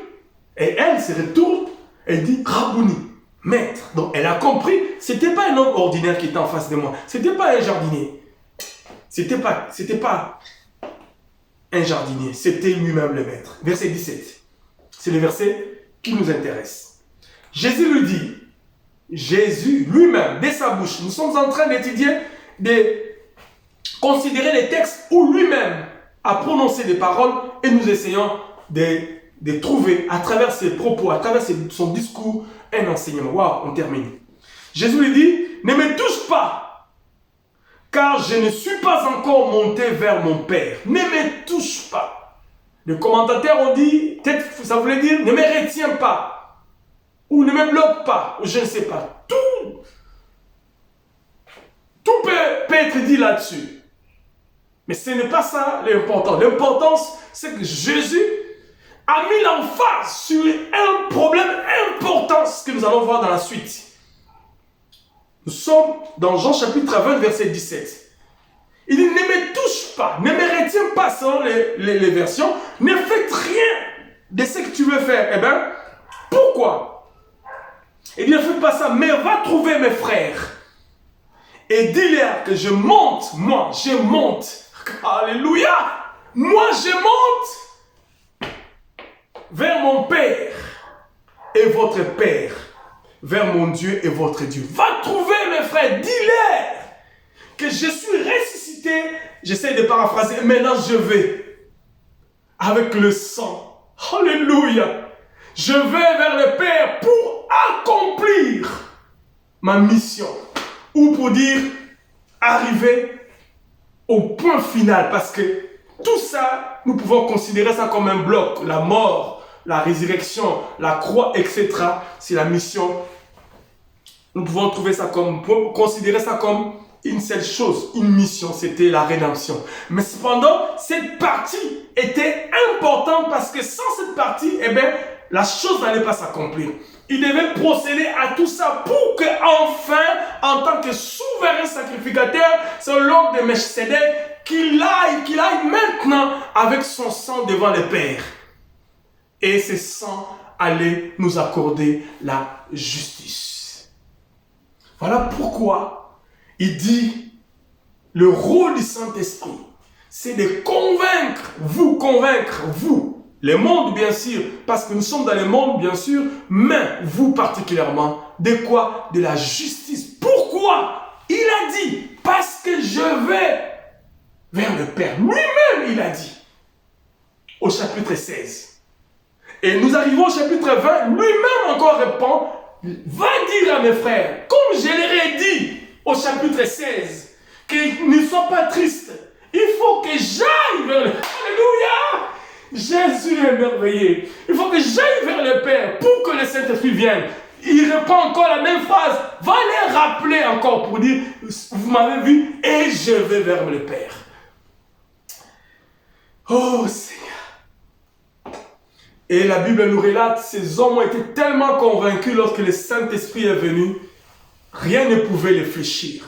et elle se retourne, elle dit Rabouni, maître. Donc elle a compris, c'était pas un homme ordinaire qui était en face de moi, c'était pas un jardinier. C'était pas un jardinier, c'était lui-même le maître. Verset 17, c'est le verset qui nous intéresse. Jésus lui-même, de sa bouche, nous sommes en train d'étudier, de considérer les textes où lui-même a prononcé des paroles, et nous essayons de trouver à travers ses propos, à travers son discours, un enseignement. Waouh, on termine. Jésus lui dit, ne me touche pas, car je ne suis pas encore monté vers mon Père. Ne me touche pas. Les commentateurs ont dit, peut-être ça voulait dire, ne me retiens pas, ou ne me bloque pas, ou je ne sais pas. Tout peut être dit là-dessus. Mais ce n'est pas ça l'important. L'importance, c'est que Jésus a mis l'emphase sur un problème important, ce que nous allons voir dans la suite. Nous sommes dans Jean chapitre 20, verset 17. Il dit, ne me touche pas, ne me retiens pas selon les versions, ne faites rien de ce que tu veux faire. Eh bien, pourquoi? Il dit, ne fais pas ça, mais va trouver mes frères. Et dis-leur que je monte, moi, je monte. Alléluia! Moi, je monte vers mon Père et votre Père, vers mon Dieu et votre Dieu. Va trouver mes frères, dis-leur que je suis ressuscité. J'essaie de paraphraser, maintenant je vais avec le sang. Alléluia! Je vais vers le Père pour accomplir ma mission. Ou pour dire, arriver au point final. Parce que tout ça, nous pouvons considérer ça comme un bloc. La mort, la résurrection, la croix, etc. C'est la mission. Nous pouvons considérer ça comme une seule chose, une mission, c'était la rédemption. Mais cependant, cette partie était importante parce que sans cette partie, eh bien, la chose n'allait pas s'accomplir. Il devait procéder à tout ça pour que, enfin, en tant que souverain sacrificateur, c'est l'ordre de Melchisédek, qu'il aille maintenant avec son sang devant le Père. Et ce sang allait nous accorder la justice. Voilà pourquoi il dit, le rôle du Saint-Esprit, c'est de convaincre, vous, le monde, bien sûr, parce que nous sommes dans le monde, bien sûr, mais vous particulièrement, de quoi? De la justice. Pourquoi? Il a dit, parce que je vais vers le Père. Lui-même, il a dit, au chapitre 16. Et nous arrivons au chapitre 20, lui-même encore répond, va dire à mes frères, comme je leur ai dit au chapitre 16, qu'ils ne soient pas tristes. Il faut que j'aille vers le... Alléluia! Jésus est merveilleux. Il faut que j'aille vers le Père pour que le Saint-Esprit vienne. Il répond encore la même phrase. Va les rappeler encore pour dire, vous m'avez vu et je vais vers le Père. Oh Seigneur. Et la Bible nous relate, ces hommes ont été tellement convaincus lorsque le Saint-Esprit est venu, rien ne pouvait les fléchir.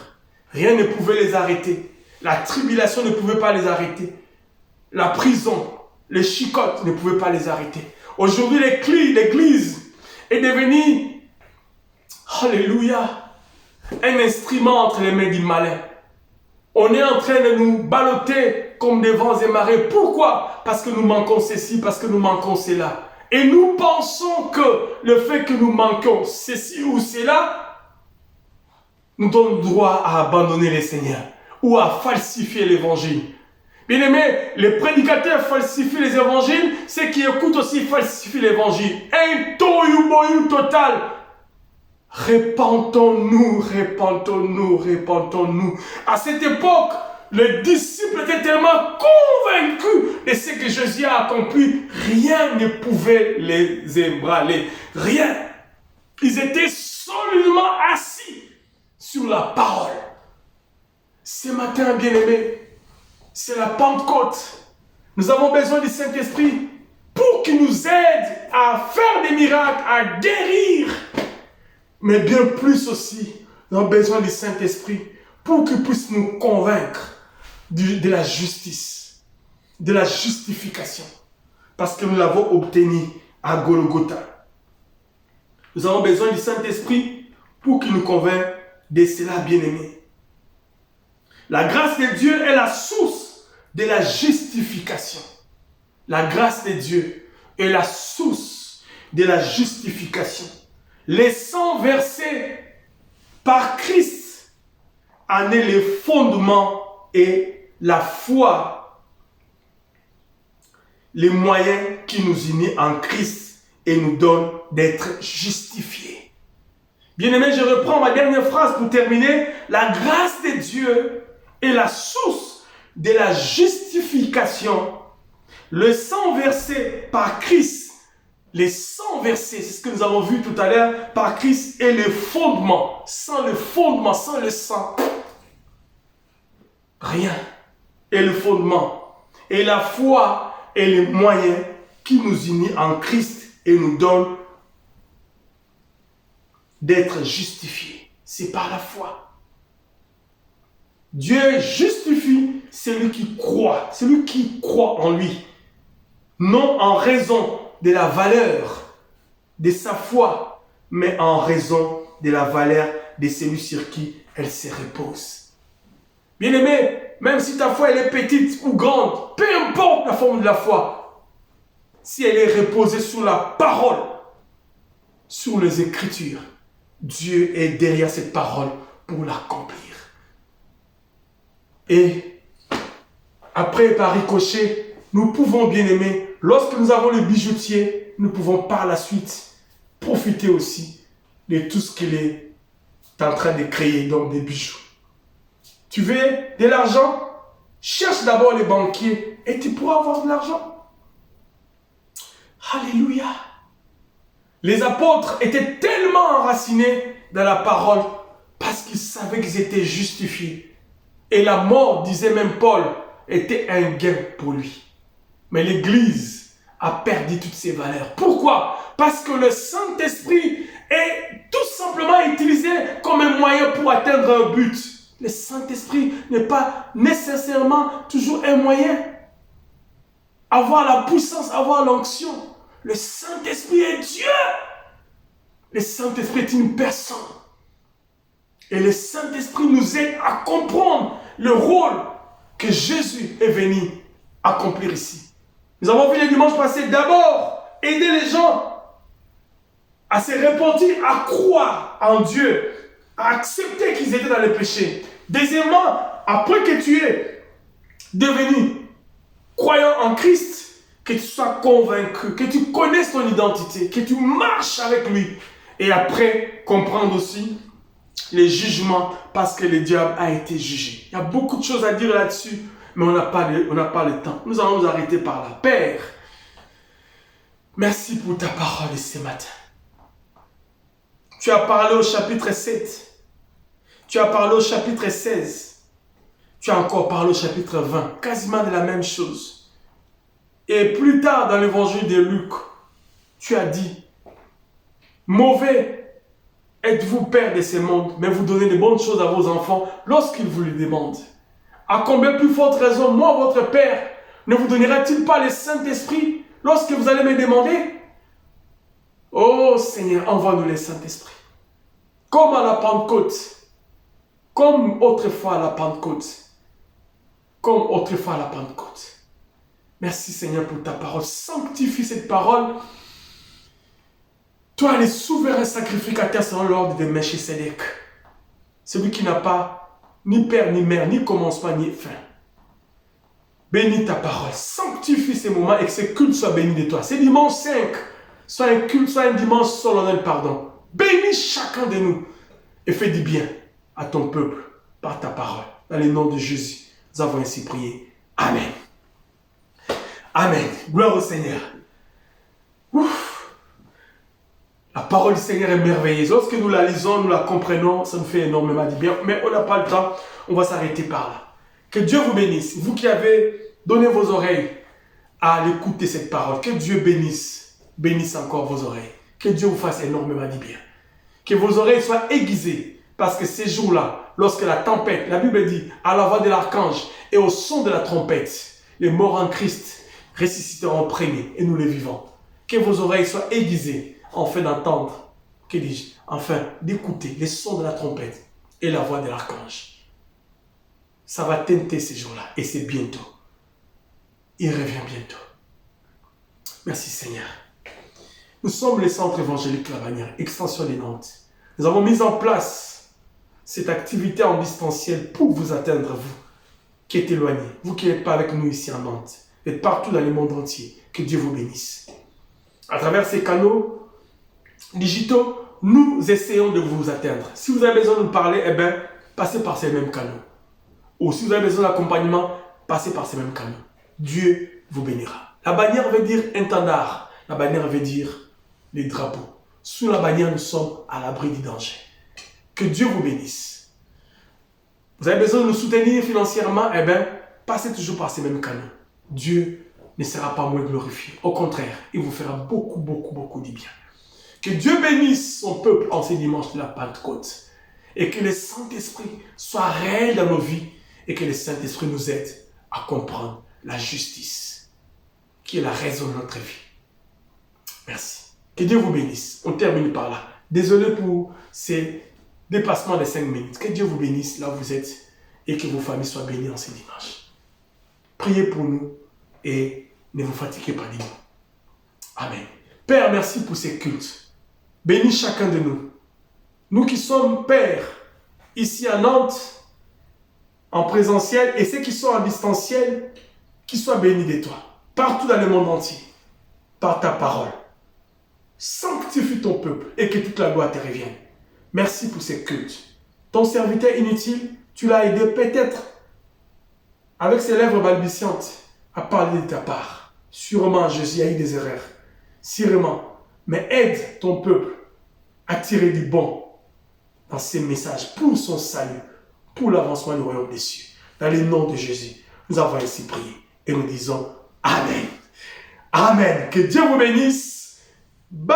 Rien ne pouvait les arrêter. La tribulation ne pouvait pas les arrêter. La prison, les chicottes ne pouvaient pas les arrêter. Aujourd'hui, l'Église est devenue, alléluia, un instrument entre les mains du malin. On est en train de nous balloter comme des vents et marées. Pourquoi? Parce que nous manquons ceci, parce que nous manquons cela. Et nous pensons que le fait que nous manquons ceci ou cela nous donne droit à abandonner le Seigneur ou à falsifier l'évangile. Bien-aimés, les prédicateurs falsifient les évangiles, ceux qui écoutent aussi falsifient l'évangile. Un tohu-bohu total. Répentons-nous, répentons-nous, répentons-nous. À cette époque, les disciples étaient tellement convaincus de ce que Jésus a accompli, rien ne pouvait les ébranler. Rien. Ils étaient solidement assis sur la parole. Ce matin, bien-aimés, c'est la Pentecôte. Nous avons besoin du Saint-Esprit pour qu'il nous aide à faire des miracles, à guérir. Mais bien plus aussi, nous avons besoin du Saint-Esprit pour qu'il puisse nous convaincre de la justice, de la justification. Parce que nous l'avons obtenu à Golgotha. Nous avons besoin du Saint-Esprit pour qu'il nous convainque de cela, bien-aimés. La grâce de Dieu est la source de la justification. La grâce de Dieu est la source de la justification. Les sangs versés par Christ en est le fondement et la foi, les moyens qui nous unissent en Christ et nous donnent d'être justifiés. Bien-aimés, je reprends ma dernière phrase pour terminer. La grâce de Dieu est la source de la justification. Le sang versé par Christ, les sangs versés, c'est ce que nous avons vu tout à l'heure, par Christ est le fondement. Sans le fondement, sans le sang, rien. Et le fondement. Et la foi est le moyen qui nous unit en Christ et nous donne d'être justifiés. C'est par la foi. Dieu justifie celui qui croit en lui. Non en raison de la valeur de sa foi, mais en raison de la valeur de celui sur qui elle se repose. Bien-aimé, même si ta foi elle est petite ou grande, peu importe la forme de la foi, si elle est reposée sur la parole, sur les Écritures, Dieu est derrière cette parole pour l'accomplir. Et après, par ricochet, nous pouvons, bien aimer, lorsque nous avons le bijoutier, nous pouvons par la suite profiter aussi de tout ce qu'il est en train de créer, donc des bijoux. Tu veux de l'argent? Cherche d'abord les banquiers et tu pourras avoir de l'argent. Alléluia. Les apôtres étaient tellement enracinés dans la parole parce qu'ils savaient qu'ils étaient justifiés. Et la mort, disait même Paul, était un gain pour lui. Mais l'Église a perdu toutes ses valeurs. Pourquoi? Parce que le Saint-Esprit est tout simplement utilisé comme un moyen pour atteindre un but. Le Saint-Esprit n'est pas nécessairement toujours un moyen. Avoir la puissance, avoir l'onction. Le Saint-Esprit est Dieu. Le Saint-Esprit est une personne. Et le Saint-Esprit nous aide à comprendre le rôle que Jésus est venu accomplir ici. Nous avons vu le dimanche passé, d'abord, aider les gens à se repentir, à croire en Dieu, à accepter qu'ils étaient dans le péché. Deuxièmement, après que tu es devenu croyant en Christ, que tu sois convaincu, que tu connaisses ton identité, que tu marches avec lui. Et après, comprendre aussi les jugements parce que le diable a été jugé. Il y a beaucoup de choses à dire là-dessus, mais on n'a pas le temps. Nous allons nous arrêter par là. Père, merci pour ta parole ce matin. Tu as parlé au chapitre 7. Tu as parlé au chapitre 16. Tu as encore parlé au chapitre 20. Quasiment de la même chose. Et plus tard dans l'évangile de Luc, tu as dit, mauvais êtes-vous père de ce monde, mais vous donnez de bonnes choses à vos enfants lorsqu'ils vous le demandent. À combien plus forte raison, moi, votre Père, ne vous donnera-t-il pas le Saint-Esprit lorsque vous allez me demander? Oh Seigneur, envoie-nous le Saint-Esprit. Comme à la Pentecôte, comme autrefois à la Pentecôte, comme autrefois à la Pentecôte. Merci Seigneur pour ta parole. Sanctifie cette parole. Toi, le souverain sacrificateur selon l'ordre de Melchisédek. Celui qui n'a pas ni père, ni mère, ni commencement, ni fin. Bénis ta parole. Sanctifie ces moments et que ces cultes soient bénis de toi. C'est dimanche 5. Soit un culte, soit un dimanche solennel, pardon. Bénis chacun de nous et fais du bien à ton peuple par ta parole. Dans le nom de Jésus, nous avons ainsi prié. Amen. Amen. Gloire au Seigneur. Ouf. La parole du Seigneur est merveilleuse. Lorsque nous la lisons, nous la comprenons, ça nous fait énormément du bien. Mais on n'a pas le temps, on va s'arrêter par là. Que Dieu vous bénisse. Vous qui avez donné vos oreilles à l'écoute de cette parole, que Dieu bénisse encore vos oreilles. Que Dieu vous fasse énormément du bien. Que vos oreilles soient aiguisées. Parce que ces jours-là, lorsque la tempête, la Bible dit, à la voix de l'archange et au son de la trompette, les morts en Christ ressusciteront premiers et nous les vivons. Que vos oreilles soient aiguisées afin d'entendre, que dis-je, enfin d'écouter les sons de la trompette et la voix de l'archange. Ça va teinter ces jours-là et c'est bientôt. Il revient bientôt. Merci Seigneur. Nous sommes le centre évangélique La Bannière, extension des Nantes. Nous avons mis en place cette activité en distanciel pour vous atteindre, vous qui êtes éloignés, vous qui n'êtes pas avec nous ici en Nantes, et partout dans le monde entier. Que Dieu vous bénisse. À travers ces canaux digitaux, nous essayons de vous atteindre. Si vous avez besoin de nous parler, eh bien, passez par ces mêmes canaux. Ou si vous avez besoin d'accompagnement, passez par ces mêmes canaux. Dieu vous bénira. La bannière veut dire étendard. La bannière veut dire les drapeaux. Sous la bannière, nous sommes à l'abri du danger. Que Dieu vous bénisse. Vous avez besoin de nous soutenir financièrement, eh bien, passez toujours par ces mêmes canaux. Dieu ne sera pas moins glorifié. Au contraire, il vous fera beaucoup de bien. Que Dieu bénisse son peuple en ces dimanches de la Pentecôte. Et que le Saint-Esprit soit réel dans nos vies. Et que le Saint-Esprit nous aide à comprendre la justice, qui est la raison de notre vie. Merci. Que Dieu vous bénisse. On termine par là. Désolé pour ces déplacements de 5 minutes. Que Dieu vous bénisse là où vous êtes et que vos familles soient bénies en ces dimanches. Priez pour nous et ne vous fatiguez pas de nous. Amen. Père, merci pour ces cultes. Bénis chacun de nous. Nous qui sommes pères ici à Nantes, en présentiel, et ceux qui sont en distanciel, qu'ils soient bénis de toi, partout dans le monde entier, par ta parole. Sanctifie ton peuple et que toute la gloire te revienne. Merci pour ces cultes. Ton serviteur inutile, tu l'as aidé peut-être avec ses lèvres balbutiantes à parler de ta part. Sûrement, Jésus, il y a eu des erreurs. Sûrement. Mais aide ton peuple à tirer du bon dans ces messages pour son salut, pour l'avancement du royaume des cieux. Dans le nom de Jésus, nous avons ainsi prié et nous disons Amen. Amen. Que Dieu vous bénisse.